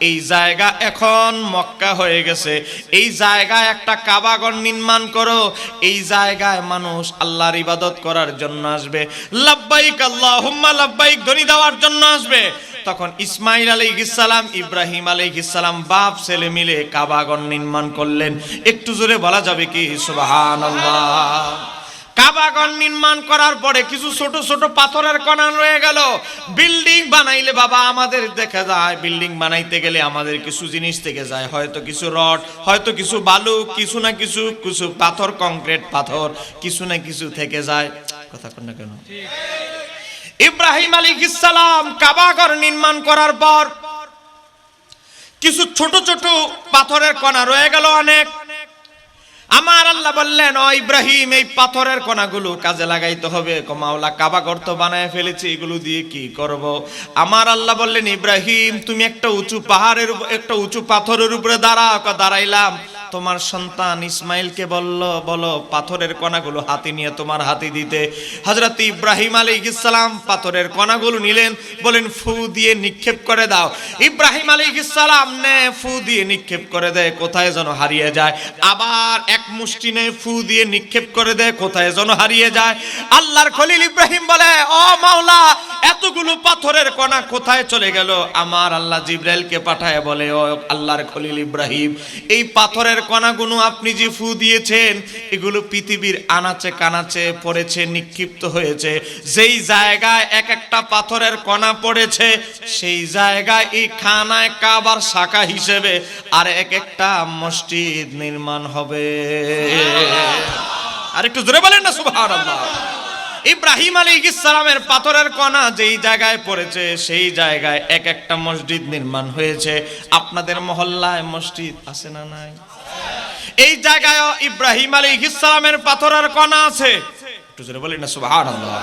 এই জায়গা এখন মক্কা হয়ে গেছে। এই জায়গায় একটা কাবাগর নির্মাণ করো। এই জায়গায় মানুষ আল্লাহর ইবাদত করার জন্য আসবে, লাব্বাইক আল্লাহুম্মা লাব্বাইক ধ্বনি দেওয়ার জন্য আসবে। তখন ইসমাইল আলাইহিস সালাম, ইব্রাহিম আলাইহিস সালাম বাপ ছেলে মিলে কাবাগর নির্মাণ করলেন। একটু জোরে বলা যাবে কি সুবহানাল্লাহ? কাবাগর নির্মাণ করার পরে কিছু ছোট ছোট পাথরের কণা রয়ে গেল। বিল্ডিং বানাইলে বাবা আমাদের দেখা যায়, বিল্ডিং বানাইতে গেলে আমাদের কিছু জিনিস থেকে যায়, হয়তো কিছু রড, হয়তো কিছু বালু, কিছু না কিছু কিছু পাথর, কংক্রিট পাথর কিছু না কিছু থেকে যায়। কথা কন না কেন? ইব্রাহিম আলাইহিস সালাম কাবাগর নির্মাণ করার পর কিছু ছোট ছোট পাথরের কণা রয়ে গেল অনেক। আমার আল্লাহ বললেন, ও ইব্রাহিম, এই পাথরের কণাগুলো কাজে লাগাইতে হবে। মাওলা কাবাগর তো বানায় ফেলেছি, এগুলো দিয়ে কি করব? আমার আল্লাহ বললেন, ইব্রাহিম তুমি একটা উঁচু পাহাড়ের একটা উঁচু পাথরের উপরে দাঁড়াও। দাঁড়াইলাম। তোমার সন্তান ইসমাইলকে বলো পাথরের কণাগুলো হাতে নিয়ে তোমার হাতে দিতে। হযরত ইব্রাহিম আলাইহিস সালাম পাথরের কণাগুলো নিলেন, বলেন ফু দিয়ে নিক্ষেপ করে দাও। ইব্রাহিম আলাইহিস সালাম নে ফু দিয়ে নিক্ষেপ করে দেয়, কোথায় যেন হারিয়ে যায়। আবার এক মুষ্টি নে ফু দিয়ে নিক্ষেপ করে দেয়, কোথায় যেন হারিয়ে যায়। আল্লাহর খলিল ইব্রাহিম বলে, ও মাওলা, এতগুলো পাথরের কণা কোথায় চলে গেল? আমার আল্লাহ জিবরাইলকে পাঠায় বলে, ও আল্লাহর খলিল ইব্রাহিম, এই পাথরের কণাগুলো আপনি যে ফু দিয়েছেন, এগুলো পৃথিবীর আনাচে কানাচে পড়েছে, নিক্ষিপ্ত হয়েছে। যেই জায়গায় এক একটা পাথরের কণা পড়েছে, সেই জায়গায় এই খানায় কাবার শাখা হিসেবে আর এক একটা মসজিদ নির্মাণ হবে। আর একটু জোরে বলেন না সুবহানাল্লাহ। ইব্রাহিম আলাইহিস সালামের পাথরের কণা যেই জায়গায় পড়েছে, সেই জায়গায় এক একটা মসজিদ নির্মাণ হয়েছে। আপনাদের মহল্লায় মসজিদ আছে না নাই? এই জায়গায় ইব্রাহিম আলাইহিস সালামের পাথরের কণা আছে। একটু জোরে বলেন না সুবহানাল্লাহ।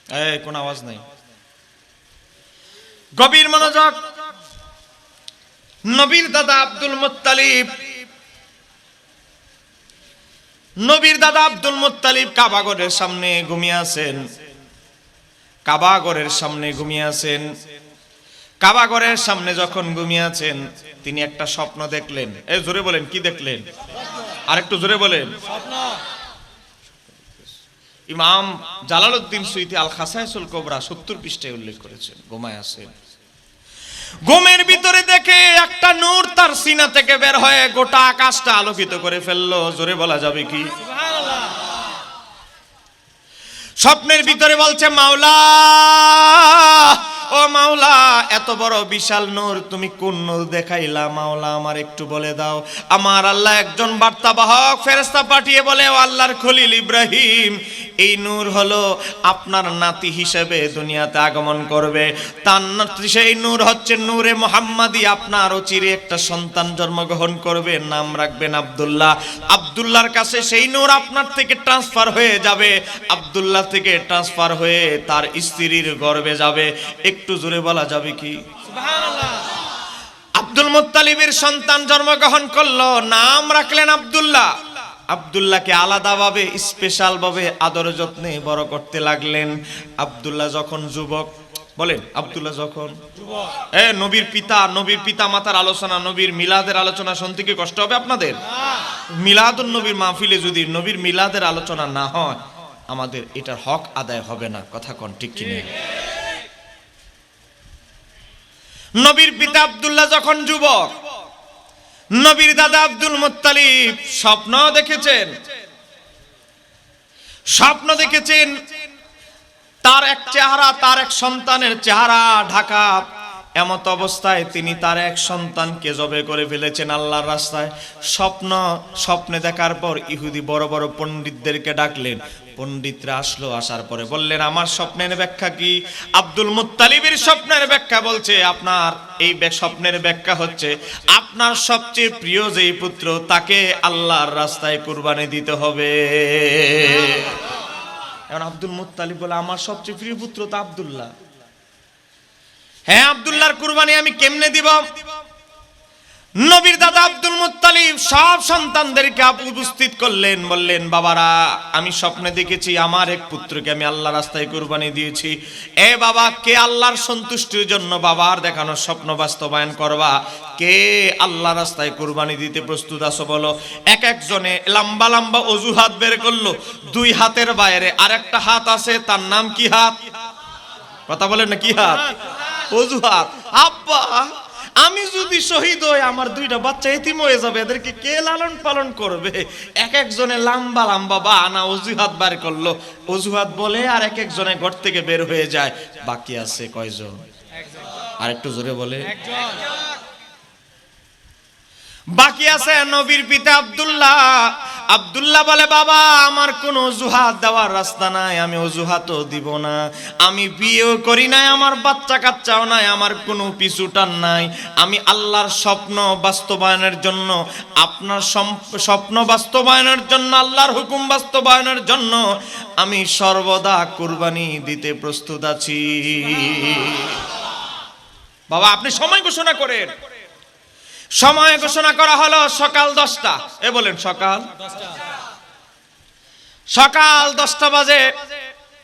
এই কোন আওয়াজ নাই, গভীর মনোযোগ। নবীর দাদা আব্দুল মুত্তালিব, নবীর দাদা আব্দুল মুত্তালিব কাবাগরের সামনে ঘুমিয়ে আছেন। কাবাগরের সামনে ঘুমিয়ে আছেন। কাবাগরের সামনে যখন ঘুমিয়ে আছেন, তিনি একটা স্বপ্ন দেখলেন। এই জোরে বলেন, কি দেখলেন? আর একটু জোরে বলেন। ইমাম জালালউদ্দিন সুয়ুতী আল খাসায়েসুল কুবরা 70 পৃষ্ঠায় উল্লেখ করেছেন। ঘুমায় আছেন, ঘুমের ভিতরে দেখে একটা নূর তার সিনা থেকে বের হয়ে গোটা আকাশটা আলোকিত করে ফেললো। জোরে বলা যাবে কি? সুবহানাল্লাহ। স্বপ্নের ভিতরে বলছে, মাওলা, ও মাওলা, এত বড় বিশাল নূর তুমি কোন নূর দেখাইলা মাওলা, আমার একটু বলে দাও। আমার আল্লাহ একজন বার্তাবাহক ফেরেশতা পাঠিয়ে বলে, ও আল্লাহর খলিল ইব্রাহিম, এই নূর হলো আপনার নাতি হিসেবে দুনিয়াতে আগমন করবে। তার নাতি, সেই নূর হচ্ছে নূরে মুহাম্মাদি। আপনার অচিরে একটা সন্তান জন্মগ্রহণ করবে, নাম রাখবেন আব্দুল্লাহ। আব্দুল্লাহর কাছে সেই নূর আপনার থেকে ট্রান্সফার হয়ে যাবে, আব্দুল্লাহ থেকে ট্রান্সফার হয়ে তার স্ত্রীর গর্ভে যাবে। একটু জোরে বলা যাবে কি? সুবহানাল্লাহ। আব্দুল মুত্তালিবের সন্তান জন্মগ্রহণ করলো, নাম রাখলেন আব্দুল্লাহ। আব্দুল্লাহকে আলাদাভাবে স্পেশাল ভাবে আদর যত্নে বড় করতে লাগলেন। আব্দুল্লাহ যখন যুবক, বলেন আব্দুল্লাহ যখন যুবক, নবীর পিতা মাতার আলোচনা, নবীর মিলাদের আলোচনা শুনতে কি কষ্ট হবে আপনাদের? মিলাদুন নবীর মাহফিলে যদি নবীর মিলাদের আলোচনা না হয়, আমাদের এটার হক আদায় হবে না। কথা কোন ঠিক কিনা? নবীর পিতা আব্দুল্লাহ যখন যুবক, নবীর দাদা আব্দুল মুত্তালিব স্বপ্ন দেখেছেন। স্বপ্ন দেখেছেন তার এক চেহারা, তার এক সন্তানের চেহারা ঢাকা। এমত অবস্থায় তিনি তার এক সন্তানকে জবে করে ফেলেছেন আল্লাহর রাস্তায়। স্বপ্নে দেখার পর ইহুদি বড় বড় পণ্ডিতদেরকে ডাকলেন। পণ্ডিতরা আসলো, আসার পরে বললেন, আমার স্বপ্নের ব্যাখ্যা কি? আব্দুল মুত্তালিবের স্বপ্নের ব্যাখ্যা বলছে, আপনার এই স্বপ্নের ব্যাখ্যা হচ্ছে আপনার সবচেয়ে প্রিয় যেই পুত্র, তাকে আল্লাহর রাস্তায় কুরবানি দিতে হবে। এখন আব্দুল মুত্তালিব বলে, আমার সবচেয়ে প্রিয় পুত্র তো আব্দুল্লাহ। হ্যাঁ, আব্দুল্লাহর কুরবানি আমি কেমনে দিব? নবীর দাদা আব্দুল মুত্তালিব সব সন্তানদেরকে উপস্থিত করলেন, বললেন, বাবারা, আমি স্বপ্নে দেখেছি আমার এক পুত্রকে আমি আল্লাহ রাস্তায় কুরবানি দিয়েছি। এ বাবা, কে আল্লাহর সন্তুষ্টির জন্য বাবার দেখানো স্বপ্ন বাস্তবায়ন করবা? কে আল্লাহ রাস্তায় কুরবানি দিতে প্রস্তুত আছো বলো? এক একজনে লম্বা লম্বা অজুহাত বের করলো। দুই হাতের বাইরে আরেকটা হাত আছে, তার নাম কি হাত? কথা বলেন না, কি হাত? অজুহাত। আব্বা, আমি যদি শহীদ হই আমার দুইটা বাচ্চা এতিম হয়ে যাবে, এদেরকে কে লালন পালন করবে? এক একজনে লম্বা লম্বা বাহানা অজুহাত বার করলো, অজুহাত বলে আর এক একজনে ঘর থেকে বের হয়ে যায়। বাকি আছে কয়জন? আর একটু জোরে বলে। বাকি আছে নবীর পিতা আব্দুল্লাহ। আব্দুল্লাহ বলে, বাবা আমার কোনো অজুহাত দেওয়ার রাস্তা নাই, আমি অজুহাতও দিব না, আমি বিয়েও করি নাই, আমার বাচ্চা কাচ্চাও নাই, আমার কোনো পিছুটান নাই। আমি আল্লাহর স্বপ্ন বাস্তবায়নের জন্য, আপনার স্বপ্ন বাস্তবায়নের জন্য, আল্লাহর হুকুম বাস্তবায়নের জন্য আমি সর্বদা কুরবানি দিতে প্রস্তুত আছি। বাবা আপনি সময় ঘোষণা করেন। সময় ঘোষণা করা হলো সকাল 10টা। এ বলেন সকাল 10টা বাজে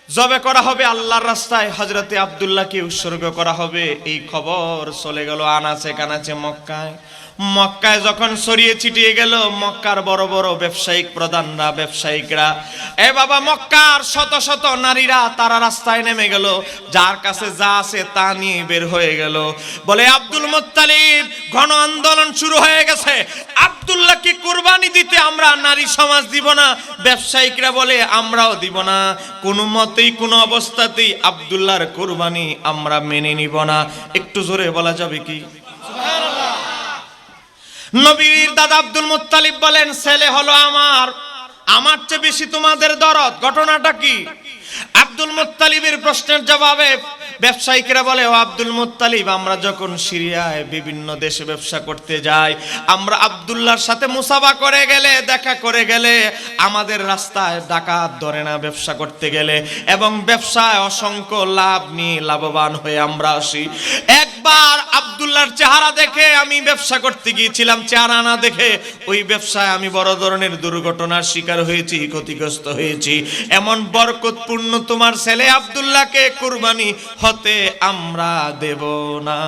জবে করা হবে আল্লাহর রাস্তায়, হযরতে আব্দুল্লাহকে উৎসর্গ করা হবে। এই খবর চলে গেল আনাচে কানাচে মক্কায়। মক্কায় যখন ছড়িয়ে ছিটিয়ে গেল, মক্কার বড় বড় ব্যবসায়িক প্রধানরা, ব্যবসায়িকরা, এ বাবা মক্কার শত শত নারীরা তারা রাস্তায় নেমে গেল, যার কাছে যা আছে তা নিয়ে বের হয়ে গেল। বলে আব্দুল মুত্তালিব, ঘন আন্দোলন শুরু হয়ে গেছে, আব্দুল্লাহকে কুরবানি দিতে আমরা নারী সমাজ দিব না। ব্যবসায়িকরা বলে আমরাও দিব না, কোনো মতেই কোনো অবস্থাতেই আব্দুল্লাহর কুরবানি আমরা মেনে নিব না। একটু জোরে বলা যাবে কি? নবীর দাদা আব্দুল মুত্তালিব বলেন, ছেলে হলো আমার চেয়ে বেশি তোমাদের দরদ। ঘটনাটা কি? আব্দুল মুত্তালিবের প্রশ্নের জবাবে ব্যবসায়িকরা বলে, ও আব্দুল মুত্তালিব, আমরা যখন সিরিয়ায় বিভিন্ন দেশে ব্যবসা করতে যাই, আমরা আব্দুল্লাহর সাথে মুসাফা করে গেলে, দেখা করে গেলে আমাদের রাস্তায় ডাকাত ধরে না ব্যবসা করতে গেলে, এবং ব্যবসায় অসংখ্য লাভ নিয়ে লাভবান হয়ে আমরা আসি। একবার আব্দুল্লাহর চেহারা দেখে আমি ব্যবসা করতে গিয়েছিলাম, চেহারা না দেখে ওই ব্যবসায় আমি বড় ধরনের দুর্ঘটনার শিকার হয়েছি, ক্ষতিগ্রস্ত হয়েছি। এমন বরকতপূর্ণ তোমার ছেলে আব্দুল্লাহকে কুরবানি হতে আমরা দেব না।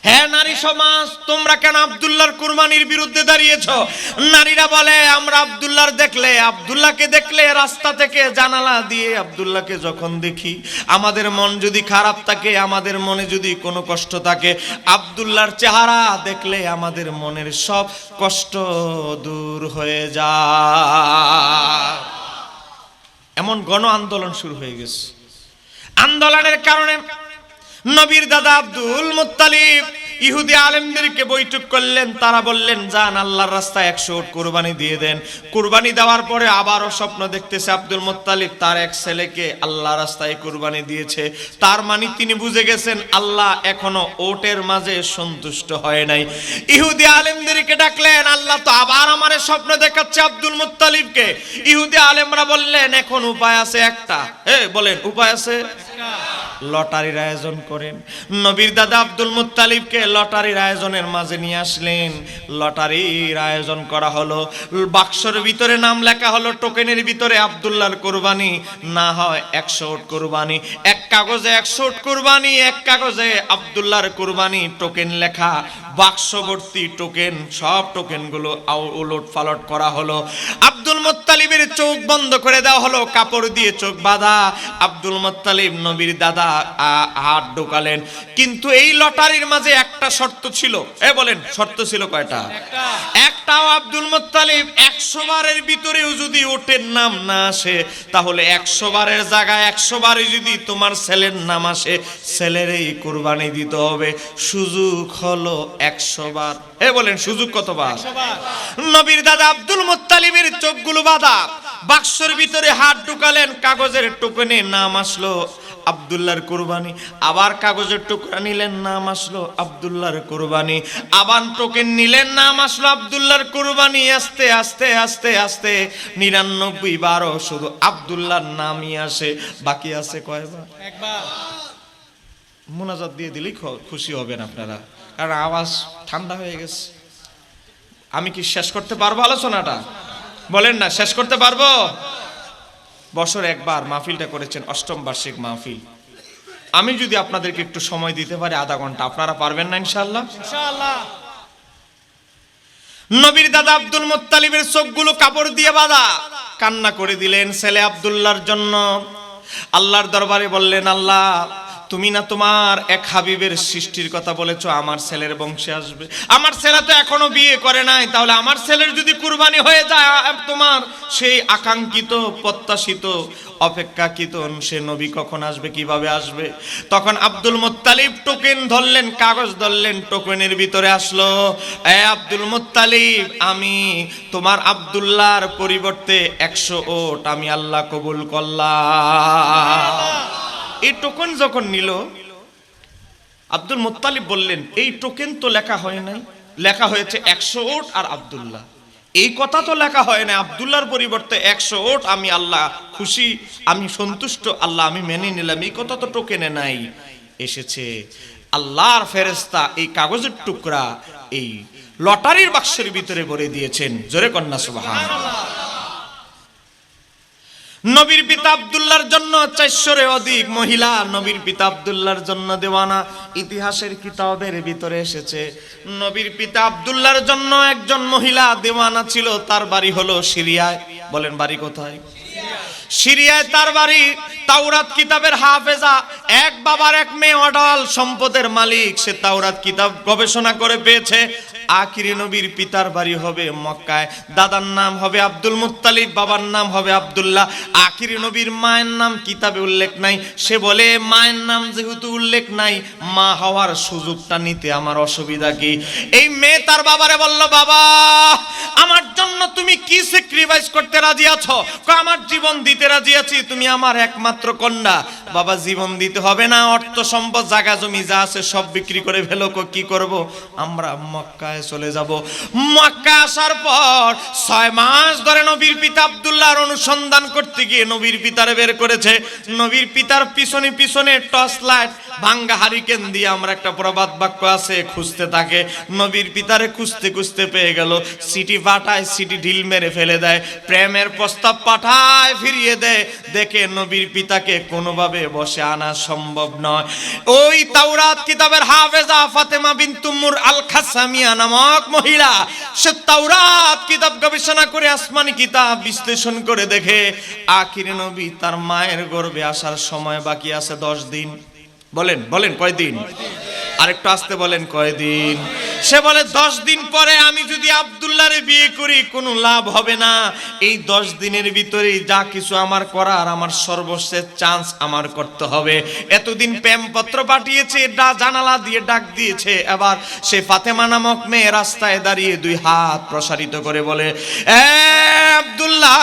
হ্যাঁ নারী সমাজ, তোমরা কেন আব্দুল্লাহর কুরবানির বিরুদ্ধে দাঁড়িয়েছো? নারীরা বলে, আমরা আব্দুল্লাহকে দেখলে রাস্তা থেকে জানালা দিয়ে আব্দুল্লাহকে যখন দেখি, আমাদের মন যদি খারাপ থাকে, আমাদের মনে যদি কোনো কষ্ট থাকে, আব্দুল্লাহর চেহারা দেখলে আমাদের মনের সব কষ্ট দূর হয়ে যায়। এমন গণ আন্দোলন শুরু হয়ে গেছে। আন্দোলনের কারণে নবীর দাদা আব্দুল মুত্তালিব ইহুদি আলেমদেরকে বৈঠক করলেন। তারা বললেন, যান আল্লাহর রাস্তায় 100 উট কুরবানি দিয়ে দেন। কুরবানি দেওয়ার পরে আবারও স্বপ্ন দেখতেছে আব্দুল মুত্তালিব তার এক ছেলেকে আল্লাহর রাস্তায় কুরবানি দিয়েছে। তার মানে তিনি বুঝে গেছেন আল্লাহ এখনো ওটের মাঝে সন্তুষ্ট হয় নাই। ইহুদি আলেমদেরকে ডাকলেন, আল্লাহ তো আবার আমারে স্বপ্ন দেখাচ্ছে আব্দুল মুত্তালিবকে। ইহুদি আলেমরা বললেন, এখন উপায় আছে একটা। বলেন উপায় আছে? লটারির আয়োজন করেন। নবীর দাদা আব্দুল মুত্তালিবকে লটারির আয়োজনের মাঝে নিয়ে আসলেন। লটারির আয়োজন করা হলো, বাক্সের ভিতরে নাম লেখা হলো, টোকেনের ভিতরে আব্দুল্লাহর কুরবানি, না হয় 100 উট কুরবানি। এক কাগজে 100 উট কুরবানি, এক কাগজে আব্দুল্লাহর কুরবানি, টোকেন লেখা, বাক্স ভর্তি টোকেন। সব টোকেনগুলো উলট পালট করা হলো। আব্দুল মুত্তালিবের চোখ বন্ধ করে দেওয়া হলো, কাপড় দিয়ে চোখ বাঁধা। আব্দুল মুত্তালিব নবীর দাদা হাত ঢোকালেন, কিন্তু এই লটারির মাঝে একটা শর্ত ছিল। বলেন শর্ত ছিল কয়টা? একটাও আব্দুল মুত্তালিব 100 বারের ভিতরেও যদি ওটের নাম না আসে, তাহলে 100 বারের জায়গায় 100 বারে যদি তোমার ছেলের নাম আসে, ছেলেরই কুরবানি দিতে হবে। সুযোগ হলো 100 বার। বলেন সুযোগ কতবার? নবীর দাদা আব্দুল মুত্তালিবের চোখগুলো বাঁধা, বাক্সের ভিতরে হাত ঢুকালেন, কাগজের টোকেনে নাম আসলো আব্দুল্লাহর কুরবানি। আবার কাগজের টুকরা নিলেন, নাম আসলো আব্দুল্লাহর কুরবানি। আবার টোকেন নিলেন, নাম আসলো আব্দুল্লাহর কুরবানি। আস্তে আস্তে আস্তে আস্তে 99 বারও শুধু আব্দুল্লাহর নামই আসে। বাকি আছে কয়বার? একবার। মুনাজাত দিয়ে দিলেই খুশি হবেন আপনারা, কারণ আওয়াজ ঠান্ডা হয়ে গেছে। আমি কি শেষ করতে পারবো আলোচনাটা? বলেন না, শেষ করতে পারবো? বছর একবার মাহফিলটা করেছেন, 8ম বার্ষিক মাহফিল। আমি যদি আপনাদেরকে একটু সময় দিতে পারি, আধা ঘন্টা, আপনারা পারবেন না ইনশাআল্লাহ? ইনশাআল্লাহ। নবীর দাদা আব্দুল মুত্তালিবের চোখগুলো কাপড় দিয়ে বাঁধা, কান্না করে দিলেন ছেলে আব্দুল্লাহর জন্য। আল্লাহর দরবারে বললেন, আল্লাহ তুমি না তোমার এক হাবিবের সৃষ্টির কথা বলেছো, আমার ছেলের বংশে আসবে। আমার ছেলে তো এখনো বিয়ে করে নাই, তাহলে আমার ছেলের যদি কুরবানি হয়ে যায়, তোমার সেই আকাঙ্ক্ষিত প্রত্যাশিত অপেক্ষাকৃত সে নবী কখন আসবে, কিভাবে আসবে? তখন আব্দুল মুত্তালিব টোকেন ধরলেন, কাগজ ধরলেন, টোকেনের ভিতরে আসলো, এ আব্দুল মুত্তালিব, আমি তোমার আব্দুল্লাহর পরিবর্তে 100 ওট আমি আল্লাহ কবুল করলাম। এই টোকেন যখন নিল, আব্দুল মুত্তালিব বললেন, এই টোকেন তো লেখা হয় নাই, লেখা হয়েছে 100 ওট আর আব্দুল্লাহ। এই কথা তো লেখা হয় না, আব্দুল্লাহর পরিবর্তে 100 ওট আমি আল্লাহ খুশি, আমি সন্তুষ্ট, আল্লাহ আমি মেনে নিলাম, এই কথা তো টোকেনে নাই। এসেছে আল্লাহর ফেরেশতা এই কাগজের টুকরা এই লটারির বাক্সের ভিতরে ভরে দিয়েছেন। জোরে কন্যা সুবহানাল্লাহ। নবীর পিতা আব্দুল্লাহর জন্য 400-এর অধিক মহিলা নবীর পিতা আব্দুল্লাহর জন্য দেওয়ানা। ইতিহাসের কিতাবের ভিতরে এসেছে, নবীর পিতা আব্দুল্লাহর জন্য একজন মহিলা দেওয়ানা ছিল, তার বাড়ি হলো সিরিয়ায়। বলেন বাড়ি কোথায়? সিরিয়ায় তার বাড়ি। তাওরাত কিতাবের হাফেজা, এক বাবার এক মেয়ে, অঢাল সম্পদের মালিক। সে তাওরাত কিতাব গবেষণা করে পেয়েছে আখিরি নবীর পিতার বাড়ি হবে মক্কায়, দাদার নাম হবে আব্দুল মুত্তালিব, বাবার নাম হবে আব্দুল্লাহ। আখিরি নবীর মায়ের নাম কিতাবে উল্লেখ নাই। সে বলে, মায়ের নাম যেহেতু উল্লেখ নাই, মা হওয়ার সুযোগটা নিতে আমার অসুবিধা কি? এই মেয়ে তার বাবারে বলল, বাবা আমার জন্য তুমি কি স্যাক্রিফাইস করতে রাজি আছো? আমার জীবন দিতে রাজি আছি, তুমি আমার একমাত্র কন্যা। বাবা জীবন দিতে হবে না, অর্থ সম্পদ জায়গা জমি যা আছে সব বিক্রি করে ফেলো। কি করব? আমরা মক্কায় চলে যাব। মক্কা আসার পর 6 মাস ধরে নবীর পিতা আব্দুল্লাহর অনুসন্ধান করতে গিয়ে নবীর পিতারে বের করেছে। নবীর পিতার পিছনে পিছনে টর্চ লাইট, ভাঙ্গা হারিকেন দিয়ে, আমরা একটা প্রবাদ বাক্য আছে, খুঁজতে থাকে। নবীর পিতারে খুঁজতে খুঁজতে পেয়ে গেল। সিটি পাঠায়, সিটি ঢিল মেরে ফেলে দেয়। প্রেমের প্রস্তাব পাঠায়, ফিরিয়ে দেয়। দেখে নবীর পিতাকে কোনোভাবে বসে আনা সম্ভব নয়। ওই তাওরাত কিতাবের হাফেজা ফাতেমা বিনতু মুর আল খাসামিয়া নামক মহিলা, সে তাওরাত কিতাব গবেষণা করে, আসমানি কিতাব বিশ্লেষণ করে দেখে আখিরি নবী তার মায়ের গর্ভে আসার সময় বাকি আছে 10 দিন। বলেন বলেন কয়দিন? আরেকটু আসতে বলেন, কয়দিন? সে বলে 10 দিন পরে আমি যদি আব্দুল্লাহরে বিয়ে করি কোনো লাভ হবে না। এই 10 দিনের ভিতরেই যা কিছু আমার করার, আমার সর্বশেষ চান্স আমার করতে হবে। এতদিন প্রেমপত্র পাঠিয়েছে, জানালা দিয়ে ডাক দিয়েছে। এবার সে ফাতেমা নামক মেয়ে রাস্তায় দাঁড়িয়ে 2 হাত প্রসারিত করে বলে, এ আব্দুল্লাহ,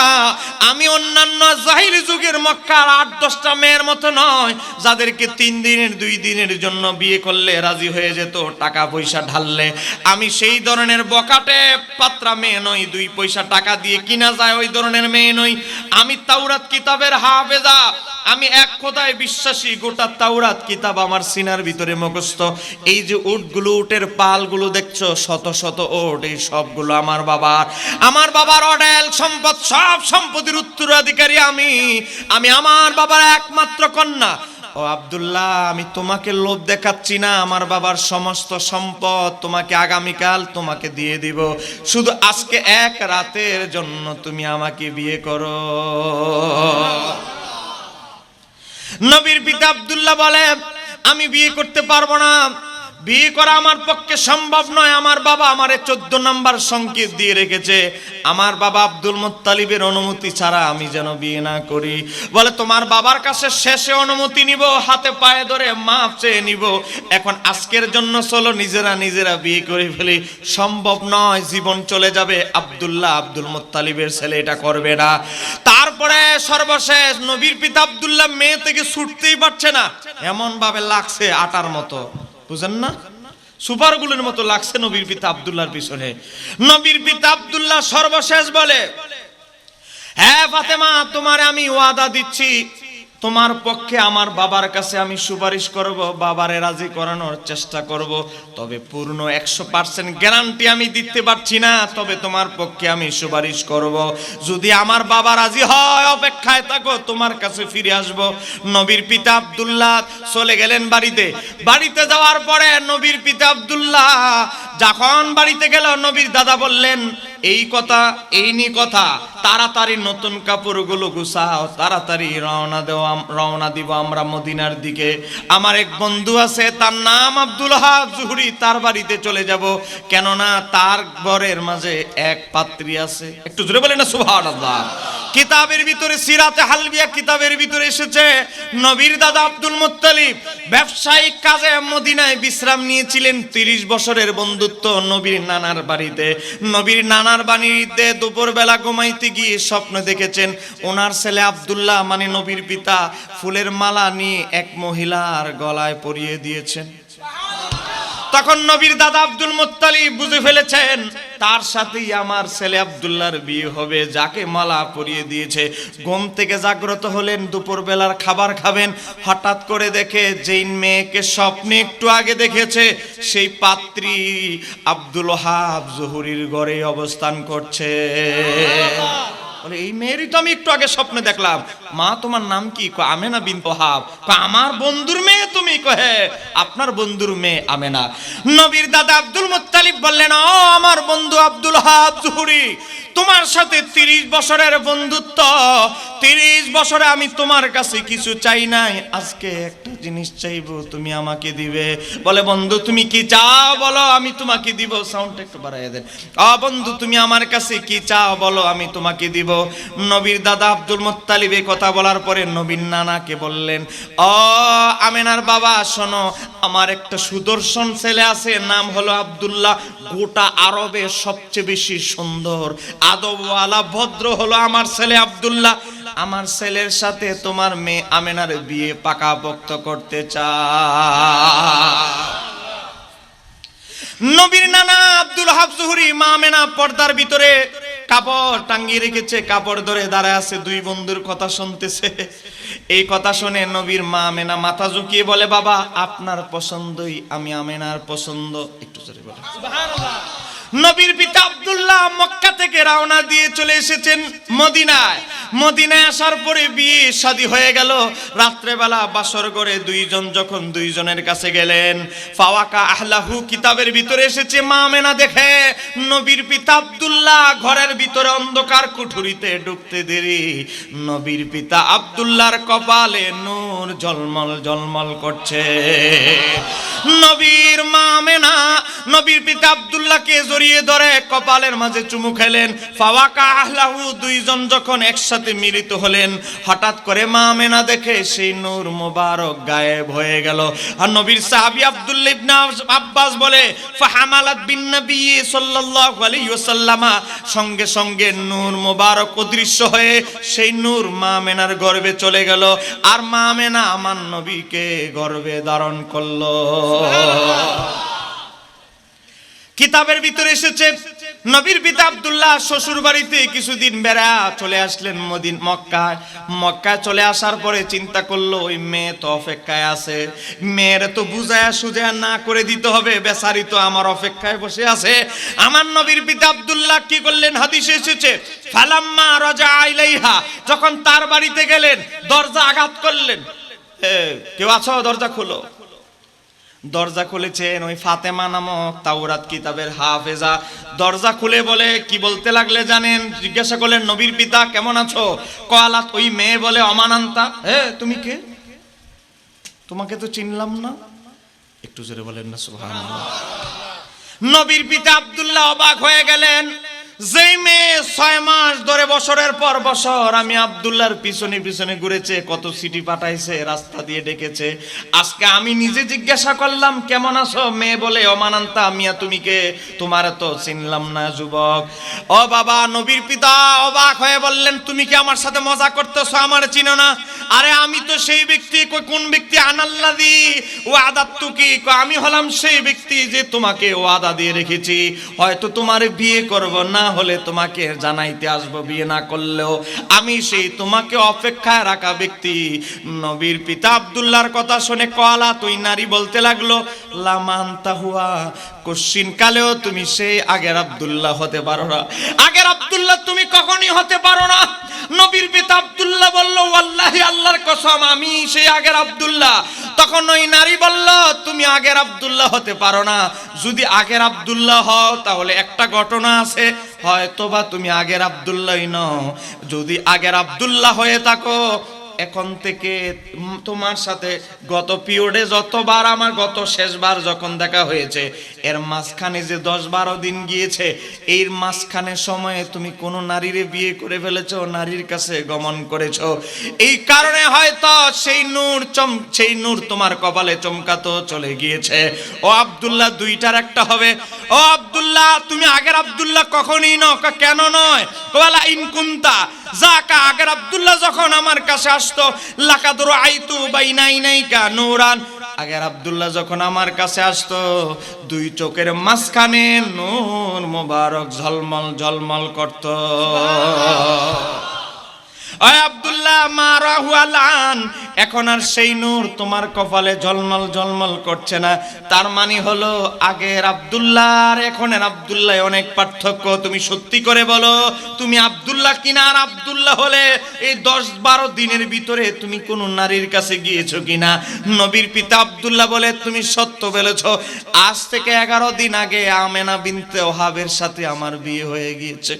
আমি অন্যান্য জাহিলি যুগের মক্কার 8-10টা মেয়ের মতো নয়, যাদেরকে 3 দিনের 2 দিনের জন্য বিয়ে করলে রাজি হয়ে যেত টাকা পয়সা ঢাললে। আমি সেই ধরনের বকাটে পাত্রা মেয়ে নই, 2 পয়সা টাকা দিয়ে কিনা যায় ওই ধরনের মেয়ে নই। আমি তাওরাত কিতাবের হাফেজা, আমি এক খোদায় বিশ্বাসী। গোটা তাওরাত কিতাব আমার সিনার ভিতরে মুখস্থ। এই যে উটগুলো, উটের পালগুলো দেখছো, শত শত উট, এই সবগুলো আমার বাবার। আমার বাবার অঢেল সম্পদ, সব সম্পত্তির উত্তরাধিকারী আমি। আমার বাবার একমাত্র কন্যা। ও আব্দুল্লাহ, আমি তোমাকে লোভ দেখাচ্ছি না, আমার বাবার সমস্ত সম্পদ তোমাকে আগামীকাল তোমাকে দিয়ে দিব। শুধু আজকে এক রাতের জন্য তুমি আমাকে বিয়ে করো। নবীর পিতা আব্দুল্লাহ বলে, আমি বিয়ে করতে পারবো না, বিয়ে করা আমার পক্ষে সম্ভব নয়। আমার বাবা আমারে 14 নম্বর সংকেত দিয়ে রেখেছে। আমার বাবা আব্দুল মুত্তালিবের অনুমতি ছাড়া আমি যেন বিয়ে না করি। বলে, তোমার বাবার কাছে শেষে অনুমতি নিব, হাতে পায়ে ধরে মাপ চেয়ে নিব। এখন আজকের জন্য চলো নিজেরা বিয়ে করে ফেলি। সম্ভব নয়, জীবন চলে যাবে। আব্দুল্লাহ, আব্দুল মুত্তালিবের ছেলে, এটা করবে না। তারপরে সর্বশেষ নবীর পিতা আব্দুল্লাহ মেয়ে থেকে ছুটতেই পারছে না, এমন ভাবে লাগছে আটার মতো, বুঝেন না, সুপারগুলোর মতো লাগছে নবীর পিতা আব্দুল্লাহর পিছনে। নবীর পিতা আব্দুল্লাহ সর্বশেষ বলে, হ্যাঁ ফাতেমা, তোমারে আমি ওয়াদা দিচ্ছি, তোমার পক্ষে আমার বাবার কাছে আমি সুপারিশ করব, বাবারে রাজি করানোর চেষ্টা করব। তবে পূর্ণ 100% গ্যারান্টি আমি দিতে পারছি না, তবে তোমার পক্ষে আমি সুপারিশ করব। যদি আমার বাবা রাজি হয়, অপেক্ষায় থাকো, তোমার কাছে ফিরে আসব। নবীর পিতা আব্দুল্লাহ চলে গেলেন বাড়িতে। বাড়িতে যাওয়ার পরে নবীর পিতা আব্দুল্লাহ যখন বাড়িতে গেল, নবীর দাদা বললেন, এই কথা এই নি কথা, তাড়াতাড়ি নতুন কাপড়গুলো গুছাও, তাড়াতাড়ি রওনা দিব আমরা মদিনার দিকে। আমার এক বন্ধু আছে, তার নাম আব্দুল ওহাব জুহরি, তার বাড়িতে চলে যাব, কেননা তার ঘরের মাঝে এক পাত্রী আছে। একটু জোরে বলেন না সুবহানাল্লাহ। কিতাবের ভিতরে সিরাতে হালবিয়া কিতাবের ভিতরে এসেছে, নবীর দাদা আব্দুল মুত্তালিব ব্যবসায়িক কাজে মদিনায় বিশ্রাম নিয়েছিলেন। 30 বছরের বন্ধুত্ব নবীর নানার বাড়িতে। নবীর নানার বাড়িতে দুপুর বেলা ঘুমাইতে গিয়ে স্বপ্ন দেখেছেন ওনার ছেলে আব্দুল্লাহ মানে নবীর পিতা ফুলের মালা নিয়ে এক মহিলার গলায় পরিয়ে দিয়েছেন। তখন নবীর দাদা আব্দুল মুত্তালিব বুঝে ফেলেছেন তার সাথেই আমার ছেলে আব্দুল্লাহর বিয়ে হবে, যাকে মালা পরিয়ে দিয়েছে। ঘুম থেকে জাগ্রত হলেন, দুপুর বেলার খাবার খাবেন, হঠাৎ করে দেখে যেই মেয়েকে স্বপ্নে একটু আগে দেখেছে সেই পাত্রী আব্দুল ওহাব জুহরির ঘরে অবস্থান করছে। বলে এই মেয়েরই তো আমি একটু আগে স্বপ্নে দেখলাম। মা তোমার নাম কি? কয় আমেনা বিনত ওহাব। কয় আমার বন্ধুর মেয়ে তুমি? কয় হ্যাঁ আপনার বন্ধুর মেয়ে আমেনা। নবীর দাদা আব্দুল মুত্তালিব বললেন ও আমার বন্ধু আব্দুল ওহাব জুহরি, তোমার সাথে 30 বছরের বন্ধুত্ব, 30 বছরে আমি তোমার কাছে কিছু চাই নাই, আজকে একটা জিনিস চাইবো, তুমি আমাকে দিবে। বলে বন্ধু তুমি কি চাও বলো, আমি তোমাকে দিব। সাউন্ডটা একটু বাড়াইয়া দেন। বন্ধু তুমি আমার কাছে কি চাও বলো, আমি তোমাকে দিব। নবীর দাদা আব্দুল মুত্তালিব এই কথা বলার পরে নবীর নানাকে বললেন আমেনার বাবা শোনো, আমার একটা সুদর্শন ছেলে আছে, নাম হলো আব্দুল্লাহ। গোটা আরবে সবচেয়ে বেশি সুন্দর আদবওয়ালা ভদ্র হলো আমার ছেলে আব্দুল্লাহ। আমার ছেলের সাথে তোমার মেয়ে আমেনার বিয়ে পাকাপোক্ত করতে চায়। নবীর নানা আব্দুল ওহাব জুহরি মা আমেনা পর্দার ভিতরে কাপড় টাঙ্গিয়ে রেখেছে, কাপড় ধরে দাঁড়ায় আছে, দুই বন্ধুর কথা শুনতেছে। এই কথা শুনে নবীর মা আমেনা মাথা ঝুঁকিয়ে বলে বাবা আপনার পছন্দই আমি আমেনার পছন্দ। একটু জোরে বলেন সুবহানাল্লাহ। নবীর পিতা আব্দুল্লাহ মক্কা থেকে রওনা দিয়ে চলে এসেছেন মদিনায়। মদিনায় আসার পরে বিয়ে শাদী হয়ে গেল। রাত্রেবেলা বাসর করে দুইজন যখন দুইজনের কাছে গেলেন, ফাওয়াকা আহলাহু কিতাবের ভিতরে এসেছে মা আমেনা দেখে নবীর পিতা আব্দুল্লাহ ঘরের ভিতরে অন্ধকার কুঠুরিতে ঢুকতে দেরি নবীর পিতা আব্দুল্লাহর কপালে নূর ঝলমল ঝলমল করছে। নবীর মা আমেনা নবীর পিতা আব্দুল্লাহকে জড়িয়ে ধরে কপালের মাঝে চুমু খেলেন। ফাওয়াকা আহলাহু দুইজন যখন একসাথে মিলিত হলেন, হঠাৎ করে মা আমেনা দেখে সেই নূর মোবারক গায়েব হয়ে গেল। আর নবীর সাহাবী আব্দুল্লাহ ইবনে আব্বাস বলে ফাহামালাত বিন নবী সাল্লাল্লাহু আলাইহি ওয়াসাল্লাম, সঙ্গে সঙ্গে নূর মোবারক অদৃশ্য হয়ে সেই নূর মা আমেনার গর্ভে চলে গেল। আর মা আমেনা আমার নবীকে গর্ভে ধারণ করলো। কিতাবের ভিতরে এসেছে নবীর পিতা আব্দুল্লাহ শ্বশুর বাড়িতে কিছুদিন বেড়া চলে আসলেন মক্কায় চলে আসার পরে চিন্তা করলো ওই মেয়ে তো অপেক্ষায় আছে, মেয়ের তো বুঝায়া সুজায়া না করে দিতে হবে, বেচারি তো আমার অপেক্ষায় বসে আছে। আমার নবীর পিতা আব্দুল্লাহ কি করলেন হাদিসে এসেছে ফালাম্মা রাজা ইলাইহা, যখন তার বাড়িতে গেলেন দরজা আঘাত করলেন, কেউ আছো দরজা খোলো। দরজা খুলেছেন ওই ফাতেমা নামক তাওরাত কিতাবের হাফেজা। দরজা খুলে বলে কি বলতে লাগলে জানেন? জিজ্ঞাসা করলেন নবীর পিতা কেমন আছো? কয়ালাত ওই মেয়ে বলে অমানান্তা, তুমি কে? তোমাকে তো চিনলাম না। একটু জোরে বলেন না সুবহানাল্লাহ। নবীর পিতা আব্দুল্লাহ অবাক হয়ে গেলেন, যেই মেয়ে 6 মাস ধরে বছরের পর বছর আমি আব্দুল্লাহর পিছনে পিছনে ঘুরেছে, কত সিটি পাঠাইছে, রাস্তা দিয়ে ডেকেছে, আজকে আমি নিজে জিজ্ঞাসা করলাম কেমন আছো, মেয়ে বলে অমানান্তা মিয়া তুমি কে? তোমার তো চিনলাম না যুবক। ও বাবা, নবীর পিতা অবাক হয়ে বললেন তুমি কি আমার সাথে মজা করতেছো? আমার চিনো না? আরে আমি তো সেই ব্যক্তি। কোন ব্যক্তি? আনাল্লাযী ওয়াদাতুকি, আমি হলাম সেই ব্যক্তি যে তোমাকে ওয়াদা দিয়ে রেখেছি, হয়তো তোমার বিয়ে করব, না হলে তোমাকে জানাইতে আসবো, বিয়ে না করলেও আমি সেই তোমাকে অপেক্ষায় রাখা ব্যক্তি। নবীর পিতা আব্দুল্লাহর কথা শুনে কয়ালা তুই নারী বলতে লাগলো লামান্তা হুয়া, কোশ্চিন কালেও তুমি সেই আগের আব্দুল্লাহ হতে পারো না, আগের আব্দুল্লাহ তুমি কখনই হতে পারো না। নবীর পিতা আব্দুল্লাহ বলল ওয়াল্লাহি আল্লাহর কসম আমি সেই আগের আব্দুল্লাহ। তখন ওই নারী বলল তুমি আগের আব্দুল্লাহ হতে পারো না, যদি আগের আব্দুল্লাহ হও তাহলে একটা ঘটনা আছে, হয়তোবা তুমি আগের আব্দুল্লাহই নও। যদি আগের আব্দুল্লাহ হয়ে থাকো, এখন থেকে তোমার সাথে গত পিরিয়ডে যতবার আমার গত শেষবার যখন দেখা হয়েছে, এর মাঝখানে যে 10-12 দিন গিয়েছে, এই মাঝখানে সময়ে তুমি কোনো নারীরে বিয়ে করে ফেলেছো, নারীর কাছে গমন করেছো। এই কারণে হয়তো সেই নূর তোমার কপালে চমকাতো চলে গিয়েছে। ও আব্দুল্লাহ, দুইটার একটা হবে। ও আব্দুল্লাহ, তুমি আগের আব্দুল্লাহ কখনই নও। কেন নয়? ওয়ালা ইন কুনতা যাকা, আগের আব্দুল্লাহ যখন আমার কাছে আসতো, লাকাদ রাআইতু বাইনাইনাইকা নূরান, আগের আব্দুল্লাহ যখন আমার কাছে আসতো, দুই চোখের মাঝখানে নূর মোবারক ঝলমল ঝলমল করত। ওই আব্দুল্লাহ মা রাহু আলান, এখন আর সেই নূর তোমার কপালে ঝলমল ঝলমল করছে না। তার মানে হলো আগের আব্দুল্লাহ আর এখনের আব্দুল্লাহ অনেক পার্থক্য। তুমি সত্যি করে বলো, তুমি আব্দুল্লাহ কিনা? আর আব্দুল্লাহ হলে এই 10-12 দিনের ভিতরে তুমি কোন নারীর কাছে গিয়েছো কিনা? নবীর পিতা আব্দুল্লাহ বলে, তুমি সত্য বলেছো। আজ থেকে 11 দিন আগে আমেনা বিনতে ওহাবের সাথে আমার বিয়ে হয়ে গিয়েছে।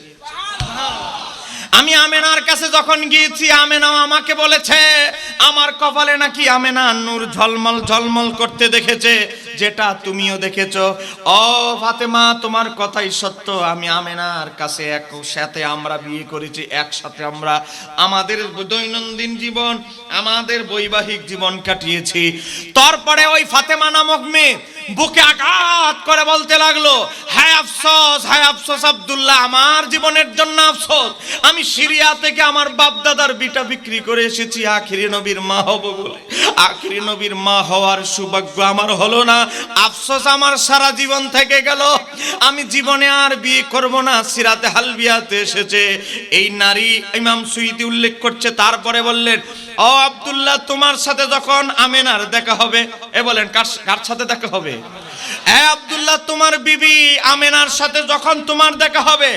আমি আমেনার কাছে যখন গিয়েছি, আমেনাও আমাকে বলেছে আমার কপালে নাকি আমেনা নূর ঝলমল ঝলমল করতে দেখেছে, যেটা তুমিও দেখেছো। ও ফাতেমা, তোমার কথাই সত্য। আমি আমেনার কাছে একসাথে আমরা বিয়ে করেছি, একসাথে আমরা আমাদের দৈনন্দিন জীবন, আমাদের বৈবাহিক জীবন কাটিয়েছি। তারপরে ওই ফাতেমা নামক মেয়ে বুকে আঘাত করে বলতে লাগলো, হায় আফসোস, হায় আফসোস আব্দুল্লাহ, আমার জীবনের জন্য আফসোস। আমি সিরিয়া থেকে আমার বাপ দাদার বিটা বিক্রি করে এসেছি আখিরি নবীর মা হব বলে। আখিরি নবীর মা হওয়ার সৌভাগ্য আমার হলো না। আফসোস আমার সারা জীবন থেকে গেল। আমি জীবনে আর বিয়ে করব না। সিরাতে হালবিয়াতে এসেছে, এই নারী ইমাম সুয়ুতি উল্লেখ করছে। তারপরে বললেন, ও আব্দুল্লাহ, তোমার সাথে যখন আমেনার দেখা হবে, এ বলেন কার সাথে দেখা হবে? এ আব্দুল্লাহ, তোমার বিবি আমেনার সাথে যখন তোমার দেখা হবে,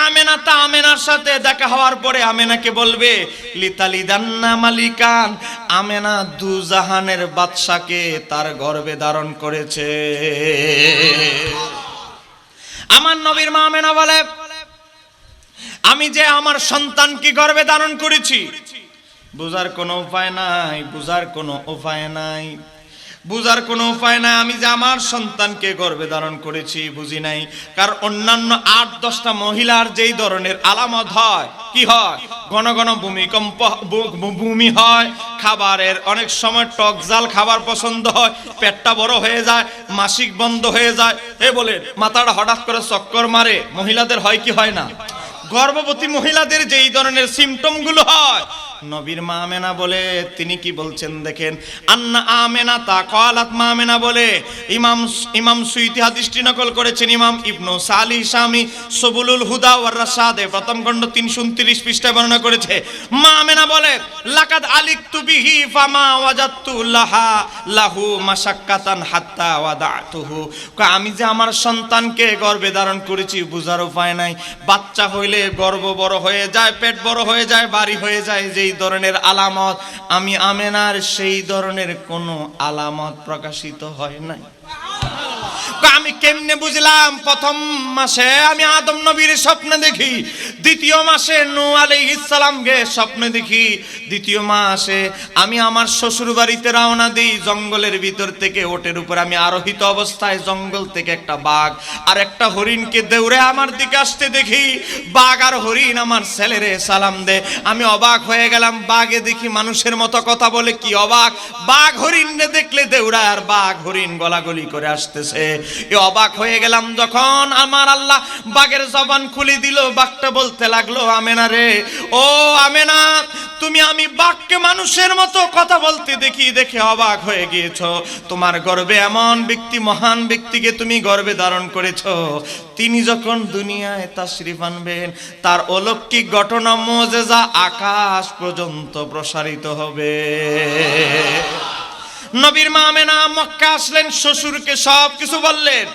আমেনাতা, আমেনার সাথে দেখা হওয়ার পরে আমেনাকে বলবে, লিতালিদান্না মালিকান, আমেনা দুজাহানের বাদশাকে তার গর্ভে ধারণ করেছে। আমার নবীর মা আমেনা বলে, আমি যে আমার সন্তানকে গর্ভে ধারণ করেছি, বুঝার কোনো উপায় নাই, বুঝার কোনো উপায় নাই, বুঝার কোনো উপায় নাই। আমি যে আমার সন্তানকে গর্ভে ধারণ করেছি বুঝি নাই। কারণ অন্যান্য 8-10টা মহিলার যেই ধরনের আলামত হয়, কি হয়? ঘন ঘন ভূমিকম্প, ভূমি হয়, খাবারের অনেক সময় টক জাল খাবার পছন্দ হয়, পেটটা বড় হয়ে যায়, মাসিক বন্ধ হয়ে যায়, এ বলে মাথাটা হঠাৎ করে চক্কর মারে। মহিলাদের হয় কি হয় না? গর্ভবতী মহিলাদের যেই ধরনের সিমটম গুলো হয়, নবীর মা আমেনা বলে, তিনি কি বলছেন দেখেন, আন্না আমেনা তা কালাত, মা আমেনা বলে, ইমাম সুয়ুতি হাদিসটি নকল করেছেন, ইমাম ইবনু সালি শামি সুবুলুল হুদা ওয়ার রাশাদে প্রথম খণ্ড 329 পৃষ্ঠায় বর্ণনা করেছে। মা আমেনা বলে, লাকাদ আলিকতু বিহি ফামা ওয়াজাতু লাহু মাশাক্কাতান হাত্তা ওয়াদাতুহু, আমি যে আমার সন্তানকে গর্ভে ধারণ করেছি বুঝার উপায় নাই। বাচ্চা হইলে গর্ভ বড় হয়ে যায়, পেট বড় হয়ে যায়, বাড়ি হয়ে যায়, যেই ধরনের আলামত, আমি আমেনার সেই ধরনের কোনো আলামত প্রকাশিত হয় নাই। আমি কেমনে বুঝলাম? প্রথম মাসে আমি আদম নবীর স্বপ্নে দেখি, দ্বিতীয় মাসে নূহ আলাইহিস সালামকে স্বপ্নে দেখি, দ্বিতীয় মাসে আমি আমার শ্বশুর বাড়িতে রওনা দিই। জঙ্গলের ভিতর থেকে ওটের উপর আমি আরোহিত অবস্থায় জঙ্গল থেকে একটা বাঘ আর একটা হরিণকে দৌড়ে আমার দিকে আসতে দেখি। বাঘ আর হরিণ আমার ছেলেরে সালাম দে। আমি অবাক হয়ে গেলাম। বাঘে দেখি মানুষের মতো কথা বলে, কি অবাক! বাঘ হরিণে দেখলে দৌড়ায়, আর বাঘ হরিণ গলাগলি করে আসতেছে। অবাক হয়ে গেলাম যখন আমার আল্লাহ বাঘের জবান খুলে দিল। বাঘটা বলতে লাগলো, আমেনা রে, ও আমেনা, তুমি আমি বাঘকে মানুষের মতো কথা বলতে দেখি, দেখে অবাক হয়ে গিয়েছো। তোমার গর্ভে এমন ব্যক্তি, মহান ব্যক্তিকে তুমি গর্ভে ধারণ করেছো, তিনি যখন দুনিয়ায় তাশরিফ আনবেন, তার অলৌকিক ঘটনা, মুজিজা আকাশ পর্যন্ত প্রসারিত হবে। নবীর মা আমেনা মক্কা আসলেন, শ্বশুরকে সব কিছু বললেন।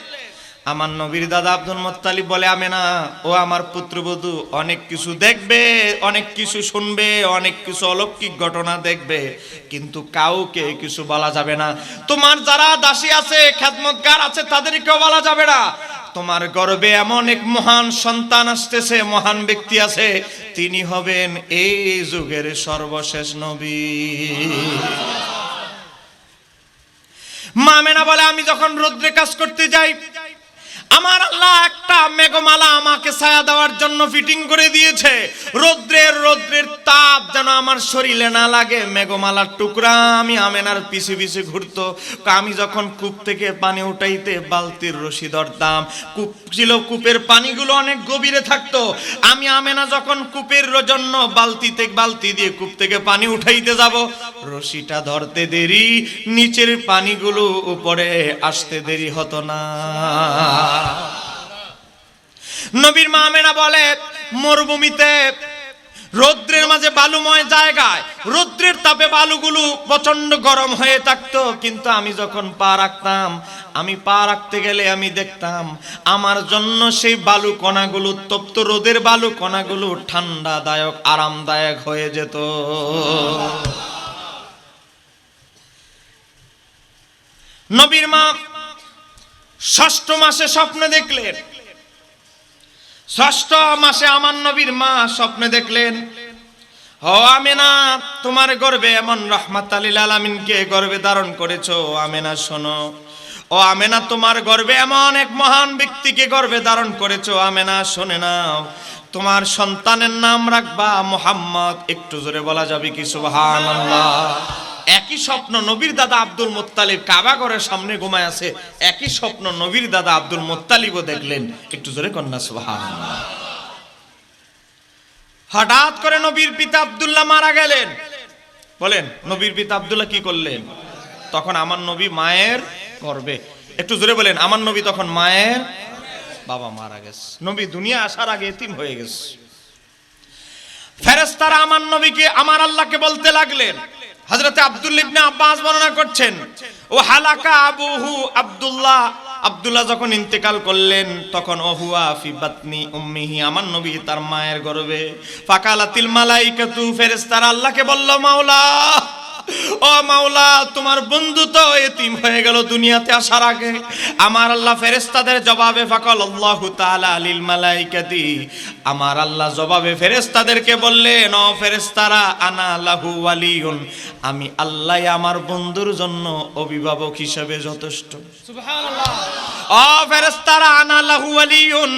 আমার নবীর দাদা আব্দুল মুত্তালিব বলে, আমেনা ও আমার পুত্রবধূ অনেক কিছু দেখবে, অনেক কিছু শুনবে, অনেক কিছু অলৌকিক ঘটনা দেখবে, কিন্তু কাউকে কিছু বলা যাবে না। তোমার যারা দাসী আছে, খেদমতগার আছে, তাদেরকেও বলা যাবে না। তোমার গর্ভে এমন এক মহান সন্তান আসতেছে, মহান ব্যক্তি আছে, তিনি হবেন এই যুগের সর্বশেষ নবী। মা আমেনা বলে, আমি যখন রৌদ্রে কাজ করতে যাই, আমার আল্লাহ একটা মেঘমালা আমাকে ছায়া দেওয়ার জন্য ফিটিং করে দিয়েছে। রৌদ্রের তাপ যেন আমার শরীরে না লাগে, মেঘমালার টুকরা আমি আমেনার পিছে পিছে ঘুরতো। আমি যখন কূপ থেকে পানি উঠাইতে বালতির রশি ধরতাম, কূপ ছিল, কূপের পানিগুলো অনেক গভীরে থাকতো। আমি আমেনা যখন কূপের জন্য বালতি দিয়ে কূপ থেকে পানি উঠাইতে যাব, রশিটা ধরতে দেরি, নিচের পানিগুলো উপরে আসতে দেরি হতো না। নবীর মা আমেনা বলে, মরুভূমিতে রৌদ্রের মাঝে বালুময় জায়গায় রৌদ্রের তাপে বালুগুলো প্রচন্ড গরম হয়ে থাকতো, কিন্তু আমি যখন পা রাখতাম, আমি পা রাখতে গেলে আমি দেখতাম আমার জন্য সেই বালু কণাগুলো, তপ্ত রোদের বালু কণাগুলো ঠান্ডাদায়ক, আরামদায়ক হয়ে যেত। নবীর মা ষষ্ঠ মাসে স্বপ্নে দেখলেন, ষষ্ঠ মাসে আমার নবীর মা স্বপ্নে দেখলেন, ও আমেনা, তোমার গর্ভে এমন রাহমাতাল লিল আলামিনকে গর্ভে ধারণ করেছো। আমেনা শোনো, ও আমেনা, তোমার গর্ভে এমন এক মহান ব্যক্তিকে গর্ভে ধারণ করেছো। আমেনা শুনে নাও, তোমার সন্তানের নাম রাখবা মুহাম্মদ। একটু জোরে বলা যাবে কি সুবহানাল্লাহ? একই স্বপ্ন নবীর দাদা আব্দুল মুত্তালিব কাবা ঘরের সামনে ঘুমায় আছে, একই স্বপ্ন নবীর দাদা আব্দুল মুত্তালিবও দেখলেন। একটু জোরে কন্যা সুবহানাল্লাহ। হঠাৎ করে নবীর পিতা আব্দুল্লাহ মারা গেলেন। বলেন, নবীর পিতা আব্দুল্লাহ কি করলেন? তখন আমার নবী মায়ের গর্ভে। একটু জোরে বলেন, আমার নবী তখন মায়ের বাবা মারা গেছে, নবী দুনিয়া আসার আগে এতিম হয়ে গেছে। ফেরেশতারা আমার নবীকে, আমার আল্লাহকে বলতে লাগলেন, হযরতে আব্দুল্লাহ ইবনে আব্বাস বর্ণনা করছেন, ও হালাকা আবুহু আব্দুল্লাহ, আব্দুল্লাহ যখন ইন্তেকাল করলেন, তখন ওহুয়া ফি বাতনি উম্মিহি, আমার নবী তার মায়ের গর্ভে। ফাকালাতিল মালাইকাতু, ফেরেশতারা আল্লাহকে বলল, মাওলা, ও মাওলা, তোমার বন্ধু তো এতিম হয়ে গেল দুনিয়াতে আসার আগে। আমার আল্লাহ ফেরেশতাদের জবাবে, ফাকাল আল্লাহু তাআলা লিল মালাইকাতি, আমার আল্লাহ জবাবে ফেরেশতাদেরকে বললেন, ও ফেরেশতারা, আনা লাহু ওয়ালিউন, আমি আল্লাহ আমার বন্ধুর জন্য অভিভাবক হিসেবে যথেষ্ট। সুবহানাল্লাহ। ও ফেরেশতারা, আনা লাহু ওয়ালিউন,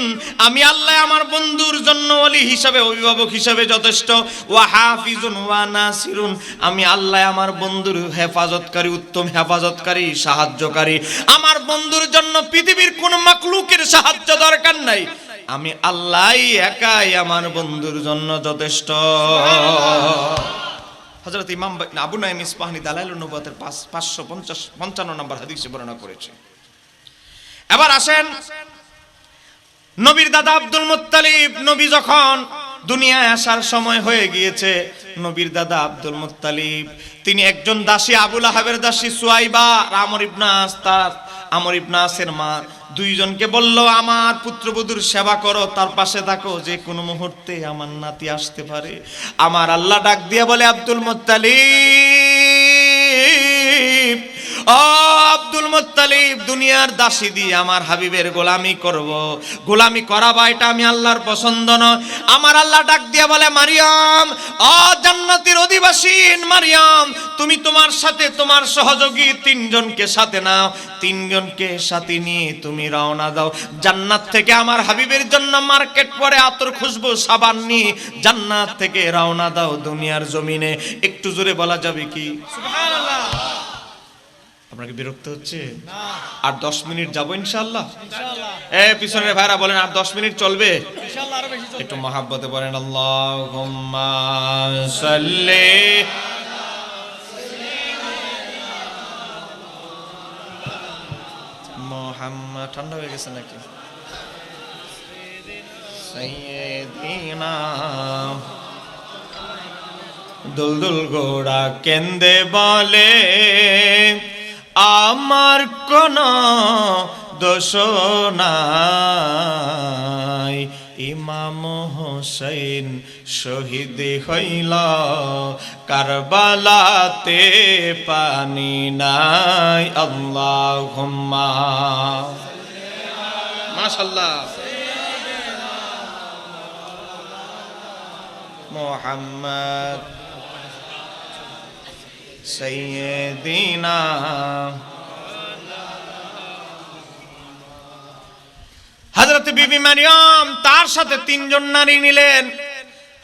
আমি আল্লাহ আমার বন্ধুর জন্য ওলি হিসেবে, অভিভাবক হিসেবে যথেষ্ট। ওয়া হাফিজুন ওয়া নাসিরুন, আমি আল্লাহ আমার বন্ধুর হেফাজতকারী, উত্তম হেফাজতকারী, সাহায্যকারী। আমার বন্ধুর জন্য পৃথিবীর কোন মাখলুকের সাহায্য দরকার নাই, আমি আল্লাহই একাই আমার বন্ধুর জন্য যথেষ্ট। হযরত ইমাম আবু নাঈম ইসফাহানি দালাইলুন নবুওয়াতের 555 নম্বর হাদিসে বর্ণনা করেছে। এবার আসেন, নবীর দাদা আব্দুল মুত্তালিব, নবী যখন দুনিয়ায় আসার সময় হয়ে গিয়েছে, নবীর দাদা আব্দুল মুত্তালিব তিনি একজন দাসী, আবু লাহাবের দাসী সুয়াইবা, আমর ইবনে আস, তার আমর ইবনে আসের মা, দুইজনকে বলল, আমার পুত্রবধূর সেবা করো, তার পাশে থাকো, যে কোনো মুহূর্তে আমার নাতি আসতে পারে। আমার আল্লাহ ডাক দিয়ে বলে, আব্দুল মুত্তালিব, ও আব্দুল মুত্তালিব, দুনিয়ার দাসী দিয়ে আমার হাবিবের গোলামি করব, গোলামি করাবা, এটা আমি আল্লাহর পছন্দ নয়। আমার আল্লাহ ডাক দিয়ে বলে, মারিয়াম, ও জান্নাতের অধিবাসী মারিয়াম, তুমি তোমার সাথে তোমার সহযোগী তিনজনকে সাথে নাও, তিনজনকে সাথে নিয়ে তুমি রওনা দাও জান্নাত থেকে। আমার হাবিবের জন্য মার্কেট পরে আতর খুশবু সাবান নিয়ে জান্নাত থেকে রওনা দাও দুনিয়ার জমিনে। একটু জোরে বলা যাবে কি সুবহানাল্লাহ? আপনাকে বিরক্ত হচ্ছে? আর 10 মিনিট যাবো ইনশাআল্লাহ। পিছনের ভাইরা বলেন, আর 10 মিনিট চলবে ইনশাআল্লাহ। একটু মহাব্বতে বলেন, আল্লাহুম্মা সাল্লি মুহাম্মদ। ঠান্ডা হয়ে গেছে নাকি? সাইয়্যিদিনা দুলদুল গোড়া কেন্দে বলে, আমার কোন দোষ নাই, ইমাম হোসেন শহীদ হইল কারবালাতে পানি নাই। আল্লাহুম্মা মাশাআল্লাহ মুহাম্মদ সাইয়্যিদিনা। হযরত বিবি মারিয়াম তার সাথে তিনজন নারী নিলেন।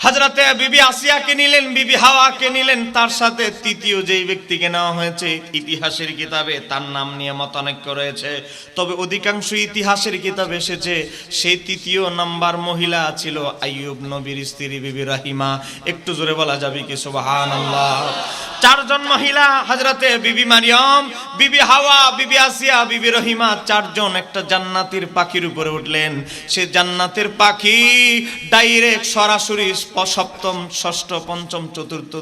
হযরতে বিবি আসিয়াকে নিলেন, বিবি হাওয়াকে নিলেন, তার সাথে তৃতীয় যেই ব্যক্তিকে নেওয়া হয়েছে ইতিহাসের কিতাবে তার নাম নিয়ে মতানৈক্য রয়েছে, তবে অধিকাংশ ইতিহাসের কিতাবে এসেছে সেই তৃতীয় নাম্বার মহিলা ছিল আইয়ুব নবীর স্ত্রী বিবি রাহিমা। একটু জোরে বলা যাবে কি সুবহানাল্লাহ? চারজন মহিলা, হযরতে বিবি মারিয়াম, বিবি হাওয়া, বিবি আসিয়া, বিবি রহিমা, চারজন একটা জান্নাতের পাখির উপরে উঠলেন। সে জান্নাতের পাখি ডাইরেক্ট সরাসরি সপ্তম, ষষ্ঠ, পঞ্চম, চতুর্থ,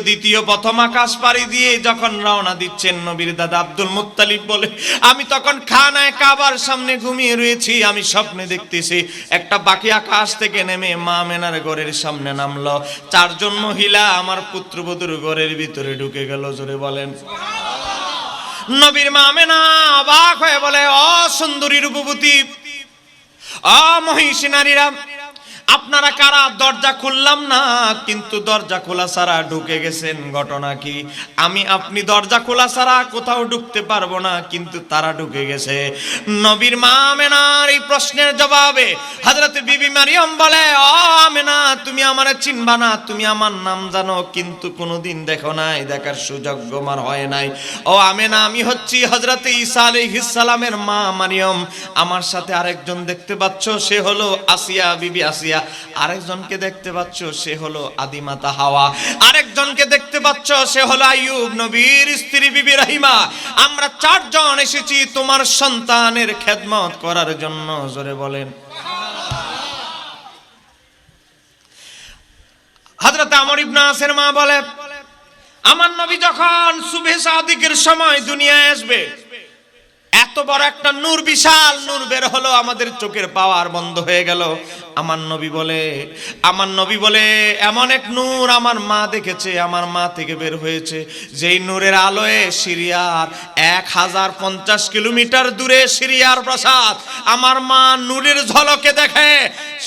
দ্বিতীয় প্রথম আকাশ পাড়ি দিয়ে যখন রওনা দিচ্ছেন, নবীর দাদা আব্দুল মুত্তালিব বলে, আমি তখন খানায়ে কাবার সামনে ঘুমিয়ে রয়েছি, আমি স্বপ্নে দেখতেছি একটা পাখি আকাশ থেকে নেমে মা আমেনার ঘরের সামনে নামলো। চারজন মহিলা আমার পুত্রবধূর ঘরের ভিতরে ঢুকে গেল। জোরে বলেন নবীর মা আমেনা অবাক হয়ে বলে, ও সুন্দরী রূপবতী, ও মহিষী নারীরা, আপনারা কারা? দরজা খুললাম না, কিন্তু দরজা খোলা ছাড়া ঢুকে গেছেন, ঘটনা কি? আমি আপনি দরজা খোলা ছাড়া কোথাও ঢুকতে পারবো না, কিন্তু তারা ঢুকে গেছে। নবীর মা আমেনার এই প্রশ্নের জবাবে হযরত বিবি মারিয়াম বলে, ও আমেনা, তুমি আমারে চিনবা না, তুমি আমার নাম জানো কিন্তু কোনোদিন দেখো নাই, দেখার সুযোগ আমার হয় নাই। ও আমেনা, আমি হচ্ছি হযরত ঈসা আলাইহিস সালামের মা মারিয়াম। আমার সাথে আরেকজন দেখতে পাচ্ছ, সে হলো আসিয়া, বিবি আসিয়া। আরেকজনকে দেখতে পাচ্ছ, সে হলো আদিমাতা হাওয়া। আরেকজনকে দেখতে পাচ্ছ, সে হলো আইয়ুব নবীর স্ত্রী বিবি রাহিমা। আমরা চারজন এসেছি তোমার সন্তানের খেদমত করার জন্য। জোরে বলেন হযরত আমর ইবনে আসের মা বলে, আমার নবী যখন সুবহে সাদিকের সময় দুনিয়ায় আসবে, এত বড় একটা নূর, বিশাল নূর বের হলো, আমাদের চোখের পাওয়ার বন্ধ হয়ে গেল। আমার নবী বলে এমন এক নূর আমার মা দেখেছে, আমার মা থেকে বের হয়েছে, যেই নূরের আলোয় সিরিয়ার 1050 কিলোমিটার দূরে সিরিয়ার প্রাসাদ আমার মা নূরের ঝলকে দেখে।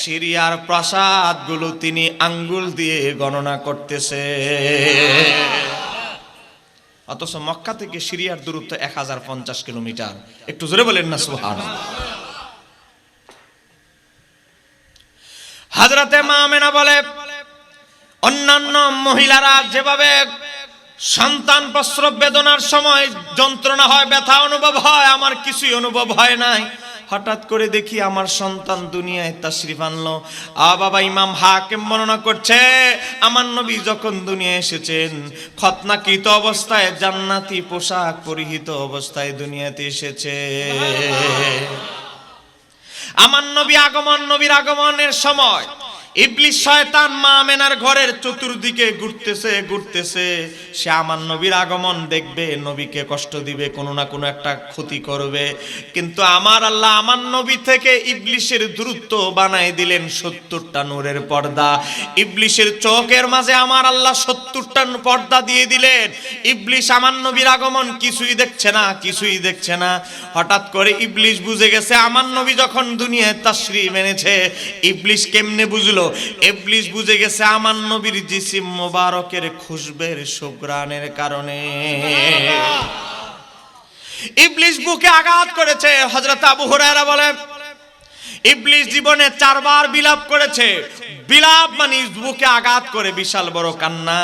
সিরিয়ার প্রাসাদ গুলো তিনি আঙ্গুল দিয়ে গণনা করতেছে, অথচ মক্কা থেকে সিরিয়ার দূরত্ব 1050 কিলোমিটার। একটু জোরে বলেন না সুবহানাল্লাহ। হযরতে মা আমেনা বলে, অন্যান্য মহিলারা যেভাবে সন্তান প্রসব বেদনার সময় যন্ত্রণা হয়, ব্যথা অনুভব হয়, আমার কিছুই অনুভব হয় নাই। হঠাৎ করে দেখি আমার সন্তান দুনিয়ায় তাশরিফ আনলো। বাবা ইমাম হাকিম বর্ণনা করছে, আমার নবী যখন দুনিয়ায় এসেছেন খতনাকৃত অবস্থায়, জান্নাতি পোশাক পরিহিত অবস্থায় দুনিয়াতে এসেছে। আমার নবীর আগমনের সময় ইবলিস শয়তান মা আমেনার ঘরের চতুর্দিকে ঘুরতেছে। সে আমার নবীর আগমন দেখবে, নবীকে কষ্ট দিবে, কোনো না কোনো একটা ক্ষতি করবে। কিন্তু আমার আল্লাহ আমার নবী থেকে ইবলিসের দূরত্ব বানাই দিলেন 70টা নূরের পর্দা। ইবলিসের চোখের মাঝে আমার আল্লাহ 70টা পর্দা দিয়ে দিলেন। ইবলিস আমার নবীর আগমন কিছুই দেখছে না। হঠাৎ করে ইবলিস বুঝে গেছে আমার নবী যখন দুনিয়ায় তাশরীফ এনেছে। ইবলিস কেমনে বুঝলো? ইবলিস বুঝে গেছে আমার নবীর জিসিম মোবারকের খুশবের সুঘ্রাণের কারণে। ইবলিস বুকে আঘাত করেছে। হযরত আবু হুরায়রা বলে, ইবলিস জীবনে 4 বার বিলাপ করেছে। বিলাপ মানে বুকে আঘাত করে বিশাল বড় কান্না।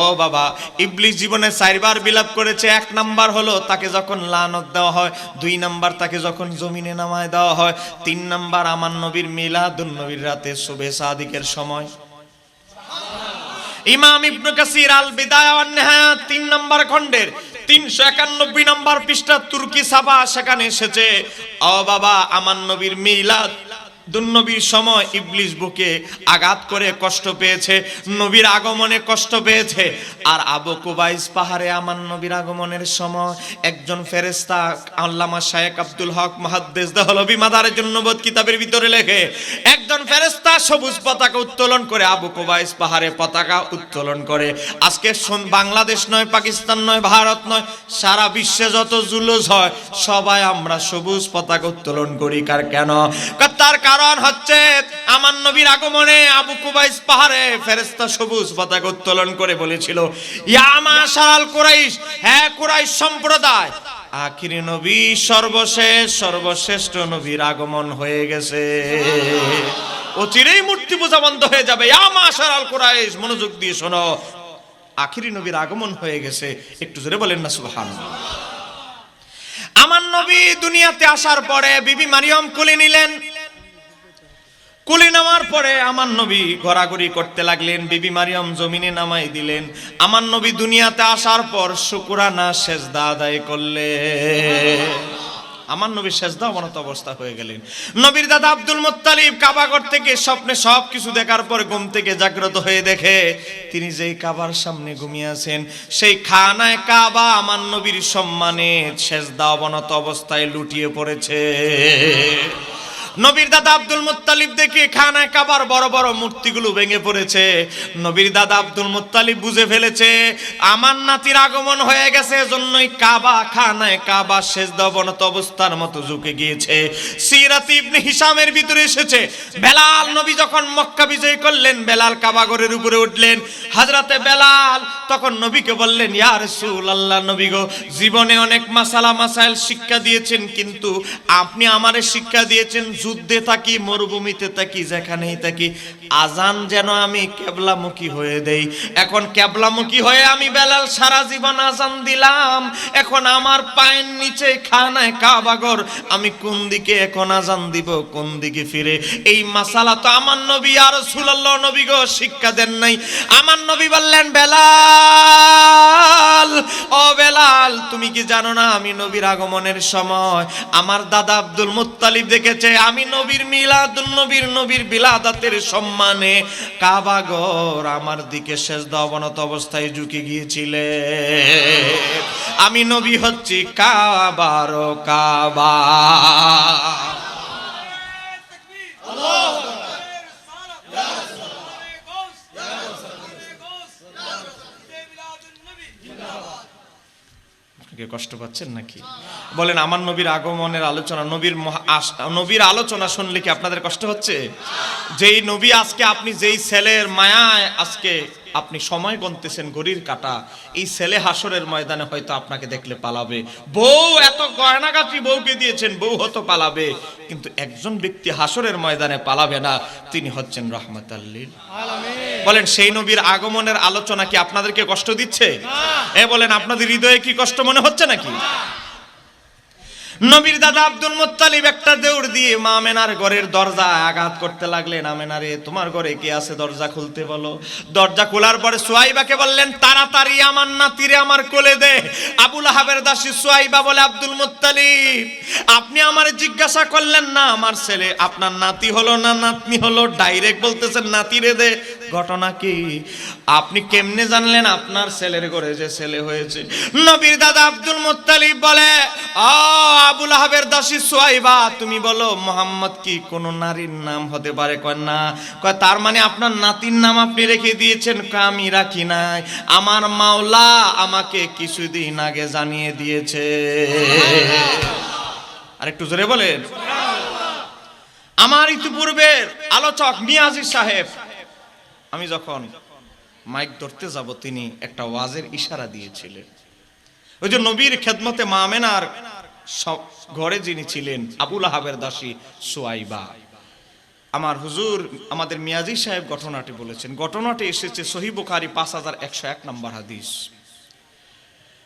ও বাবা, ইবলিস জীবনে 4 বার বিলাপ করেছে। 1 নাম্বার হলো তাকে যখন লানত দেওয়া হয়, 2 নাম্বার তাকে যখন জমিনে নামায় দেওয়া হয়, 3 নাম্বার আমার নবীর মিলাদুন নবীর রাতে শুভে সাদিকের সময়। ইমাম ইবনে কাসির আল বিদায়া ওয়ান নিহায়া 3 নাম্বার খণ্ডের 391 নাম্বার পৃষ্ঠা তুর্কি সাবা সেখানে এসেছে, ও বাবা আমার নবীর মিলাদ দুর্নবীর সময় ইবলিস বুকে আঘাত করে কষ্ট পেয়েছে, নবীর আগমনে কষ্ট পেয়েছে। আর আবু কুবাইস পাহাড়ে আমার নবীর আগমনের সময় একজন ফেরেশতা, আল্লামা শায়েখ আব্দুল হক মুহাদ্দিস দেহলভী মাদারেজুন নবুওয়াত কিতাবের ভিতরে লেখে, একজন ফেরেশতা সবুজ পতাকা উত্তোলন করে আবু কুবাইস পাহাড়ে পতাকা উত্তোলন করে। আজকে বাংলাদেশ নয়, পাকিস্তান নয়, ভারত নয়, সারা বিশ্বে যত জুলুস হয় সবাই আমরা সবুজ পতাকা উত্তোলন করি। কার কেন? তার কারণ হচ্ছে আমার নবীর আগমনে আবু কুবাইস পাহাড়ে ফেরেশতা সবুজ পতাকা উত্তোলন করে বলেছিল, ইয়া মাশারাল কুরাইশ, হ্যাঁ কুরাইশ সম্প্রদায়, আখিরি নবী সর্বশ্রেষ্ঠ নবীর আগমন হয়ে গেছে। অচিরেই মূর্তি পূজা বন্ধ হয়ে যাবে। ইয়া মাশারাল কুরাইশ, মনোযোগ দিয়ে শোনো, আখিরি নবীর আগমন হয়ে গেছে। একটু জোরে বলেন না সুবহানাল্লাহ। আমার নবী দুনিয়াতে আসার পরে বিবি মারিয়ম কোলে নিলেন। কোলে নেওয়ার পরে আমার নবী ঘোরাঘুরি করতে লাগলেন, বিবি মারিয়ম জমিনে নামাই দিলেন। আমার নবী দুনিয়াতে আসার পর শুকরানা সেজদা আদায় করলেন। আমার নবী সেজদা অবনত অবস্থা হয়ে গেলেন। নবীর দাদা আব্দুল মুত্তালিব কাবাঘর থেকে স্বপ্নে সবকিছু দেখার পর ঘুম থেকে জাগ্রত হয়ে দেখে তিনি যেই কাবার সামনে ঘুমিয়ে আছেন সেই খানায় কাবা আমার নবীর সম্মানে সেজদা অবনত অবস্থায় লুটিয়ে পড়েছে। নবীর দাদা আব্দুল মুত্তালিব দেখে খানায় কাবার বড় বড় মূর্তিগুলো ভেঙে পড়েছে। নবীর দাদা আব্দুল মুত্তালিব বুঝে ফেলেছে আমার নাতির আগমন হয়ে গেছে, এজন্যই কাবা খানায় কাবা সেজদা অবনত অবস্থার মতো ঝুঁকে গিয়েছে। সিরাত ইবনে হিশামের ভিতরে এসেছে, বেলাল নবী যখন মক্কা বিজয় করলেন, বেলাল কাবাঘরের উপরে উঠলেন। হযরতে বেলাল তখন নবীকে বললেন, ইয়া রাসূলুল্লাহ, নবী গো, জীবনে অনেক মাসাইল শিক্ষা দিয়েছেন, কিন্তু আপনি আমারে শিক্ষা দিয়েছেন যুদ্ধে থাকি, মরুভূমিতে থাকি, যেখানেই থাকি, আজান যেন আমি কেবলামুখী হয়ে দেই। এখন কেবলামুখী হয়ে আমি বেলাল সারা জীবন আজান দিলাম, এখন আমার পায়ের নিচে খানায় কাবাঘর, আমি কোন দিকে এখন আজান দিব, কোন দিকে ফিরে? এই মাসালা তো আমার নবী ইয়া রাসূলুল্লাহ নবী গো শিক্ষা দেন নাই। আমার নবী বললেন, বেলাল, ও বেলাল, তুমি কি জানো না আমি নবীর আগমনের সময় আমার দাদা আব্দুল মুত্তালিব দেখেছে আমি নবীর মিলাদুন নবীর বিলাদাতের সম্মানে কাবাঘর আমার দিকে সেজদা অবনত অবস্থায় ঝুঁকে গিয়েছিলে। আমি নবী হচ্ছি কাবার কাবা। কষ্ট পাচ্ছেন নাকি? বলেন, আমার নবীর আগমনের আলোচনা, নবীর আলোচনা শুনলে কি আপনাদের কষ্ট হচ্ছে? যেই নবী আজকে আপনি যেই ছেলের মায়ায় আজকে আপনি সময় গুনতেছেন ঘড়ির কাঁটা, এই ছেলে হাসরের ময়দানে হয়তো আপনাকে দেখলে পালাবে। বউ এত গয়নাগাটি বউকে দিয়েছেন, বউ হয়তো পালাবে, কিন্তু একজন ব্যক্তি হাসরের ময়দানে পালাবে না, তিনি হচ্ছেন রাহমাতাল লিল আলামিন। বলেন, সেই নবীর আগমনের আলোচনা কি আপনাদেরকে কষ্ট দিচ্ছে? বলেন, আপনাদের হৃদয়ে কি কষ্ট মনে হচ্ছে নাকি? নবীর দাদা আব্দুল মুত্তালিব একটা দৌড় দিয়ে মা আমেনার ঘরের দরজা আঘাত করতে লাগলেন। আমেনা রে, তোমার ঘরে কে আছে? দরজা খুলতে বলো। দরজা খোলার পরে সুয়াইবাকে বললেন, তাড়াতাড়ি আমার নাতিরে আমার কোলে দে। আবু লাহাবের দাসী সুয়াইবা বলে, আব্দুল মুত্তালিব, আপনি আমারে জিজ্ঞাসা করলেন না আমার ছেলে আপনার নাতি হলো না নাতনি হলো, ডাইরেক্ট বলতেছেন নাতিরে দে। ঘটনা কি? আপনি কেমনে জানলেন আপনার ছেলের ঘরে যে ছেলে হয়েছে? নবীর দাদা আব্দুল মুত্তালিব বলে, আবু লাহাবের দাসী সুয়াইবা, তুমি বলো মোহাম্মদ কি কোন নারীর নাম হতে পারে? কয় না। কয় তার মানে আপনার নাতির নাম আপনি রেখে দিয়েছেন? কয় আমি রাখি নাই, আমার মাওলা আমাকে কিছুদিন আগে জানিয়ে দিয়েছে। আর একটু জোরে বলেন। আমার ইতিপূর্বের আলোচক মিয়াজি সাহেব, আমি যখন মাইক ধরতে যাব তিনি একটা ওয়াজের ইশারা দিয়েছিলেন। ওই যে নবীর খেদমতে মা আমেনার ঘরে যিনি ছিলেন আবু লাহাবের দাসী সুয়াইবা, আমার হুজুর আমাদের মিয়াজি সাহেব ঘটনাটি বলেছেন। ঘটনাটি এসেছে সহিহ বুখারী 5101 নম্বর হাদিস।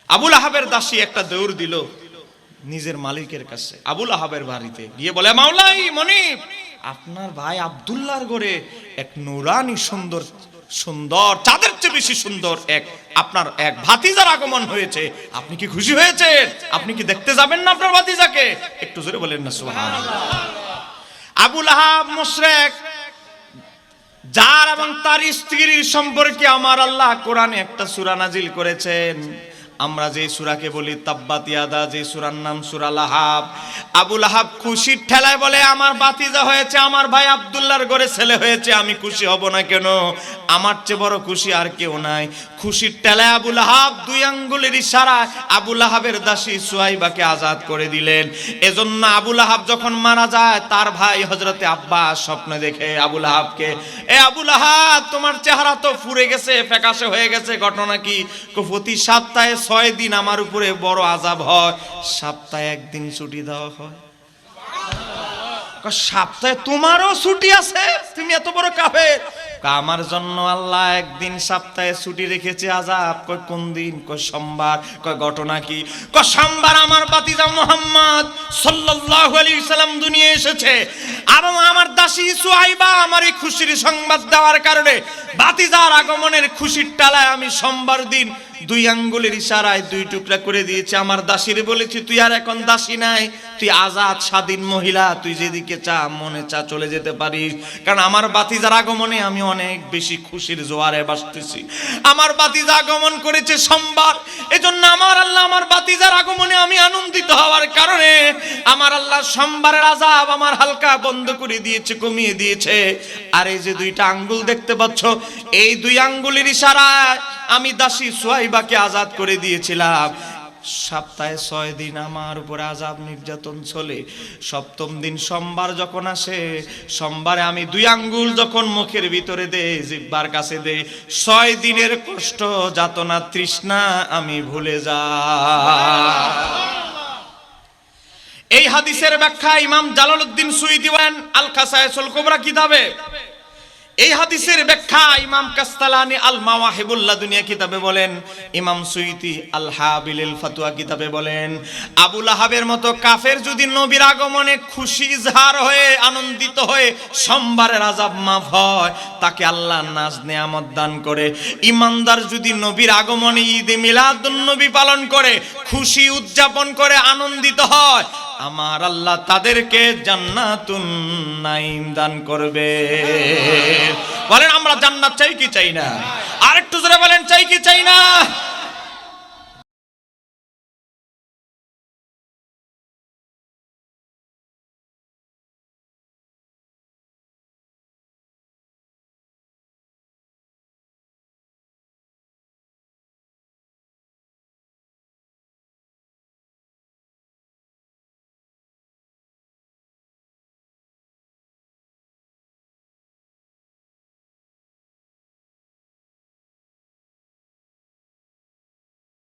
আবু লাহাবের দাসী একটা দৌড় দিল নিজের মালিকের কাছে, আবু লাহাবের বাড়িতে গিয়ে বলে, মাওলাই মনিব, আপনার ভাই আব্দুল্লাহর ঘরে এক নুরানি সুন্দর চাঁদের চেয়ে বেশি সুন্দর আপনার এক ভাতিজার আগমন হয়েছে, আপনি কি খুশি হয়েছেন? আপনি কি দেখতে যাবেন না আপনার ভাতিজাকে? একটু জোরে বলেন না সুবহানাল্লাহ। আবু লাহাব মুশরিক, যার এবং তার স্ত্রীর সম্পর্কে আমার আল্লাহ কোরআনে একটা সূরা নাজিল করেছেন। আমরা যে সূরাকে বলি তাব্বাত ইয়াদা, যে সূরার নাম সূরা লাহাব। আবু লাহাব খুশির ঠেলায় বলে, আমার ভাতিজা হয়েছে, আমার ভাই আব্দুল্লাহর ঘরে ছেলে হয়েছে, আমি খুশি হব না কেন? আমার চেয়ে বড় খুশি আর কেউ নাই। খুশির ঠেলায় আবু লাহাব দুই আঙ্গুলের ইশারায় আবু লাহাবের দাসী সুহাইবাকে আজাদ করে দিলেন। এজন্য আবু লাহাব যখন মারা যায়, তার ভাই হযরতে আব্বাস স্বপ্নে দেখে আবু লাহাবকে, এ আবু লাহাব, তোমার চেহারা তো ফুরে গেছে, ফ্যাকাশে হয়ে গেছে, ঘটনা কি? প্রতি সপ্তাহে 6 দিন আমার উপরে বড় আযাব হয়, সপ্তাহে একদিন ছুটি দেওয়া হয়। সপ্তাহে তোমারও ছুটি আছে? তুমি এত বড় কাফের। আমার জন্য আল্লাহ একদিন সপ্তাহে ছুটি রেখেছে আযাব। কই কোন দিন? কই সোমবার। কই ঘটনা কি? কই সোমবার আমার ভাতিজা মুহাম্মদ সাল্লাল্লাহু আলাইহি সাল্লাম দুনিয়ায় এসেছে, আর আমার দাসী সুহাইবা আমার এই খুশির সংবাদ দেওয়ার কারণে ভাতিজার আগমনের খুশির টালায় আমি সোমবার দিন দুই আঙ্গুলের ইশারায় দুই টুকরা করে দিয়েছি। আমার দাসীরে বলেছি, তুই আর এখন দাসী নাই, তুই আজাদ স্বাধীন মহিলা, তুই যেদিকে চা মনে চা চলে যেতে পারিস। কারণ আমার ভাতিজার আগমনে আমি অনেক বেশি খুশির জোয়ারে ভাসতেছি। আমার ভাতিজা আগমন করেছে সোমবার, এজন্য আমার আল্লাহ আমার ভাতিজার আগমনে আমি আনন্দিত হওয়ার কারণে আমার আল্লাহ সোমবারের আযাব আমার হালকা বন্ধ করে দিয়েছে, কমিয়ে দিয়েছে। আর এই যে দুইটা আঙ্গুল দেখতে পাচ্ছ, এই দুই আঙ্গুলের ইশারায় আমি দাসী সুহাইবাকে আজাদ করে দিয়েছিলাম। সপ্তাহে 6 দিন আমার উপর আযাব নির্যাতন চলে। সপ্তম দিন সোমবার যখন আসে, সোমবারে আমি দুই আঙ্গুল যখন মুখের ভিতরে দেই, জিহ্বার কাছে দেই, 6 দিনের কষ্ট, যাতনা, তৃষ্ণা আমি ভুলে যাই। এই হাদিসের ব্যাখ্যা ইমাম জালালউদ্দিন সুয়ুতী বলেন আল খাসায়েসুল কুবরা কিতাবে। এই হাদিসের ব্যাখ্যা ইমাম কাস্তালানি আল মাওয়াহিবুল লাদুনিয়া কিতাবে বলেন, ইমাম সুয়ুতী আল হাবিলিল ফাতওয়া কিতাবে বলেন, আবু লাহাবের মতো কাফের যদি নবীর আগমনে খুশি ইজহার হয়ে আনন্দিত হয়ে সোমবারের আযাব মাফ হয়, তাকে আল্লাহ নাজ নেয়ামত দান করে। ইমানদার যদি নবীর আগমনে ঈদে মিলাদুন নবী পালন করে, খুশি উদযাপন করে, আনন্দিত হয়, আমার আল্লাহ তাদেরকে জান্নাতুন নাঈম দান করবে। বলেন আমরা জান্নাত চাই কি চাই না? আরেকটু জোরে বলেন, চাই কি চাই না?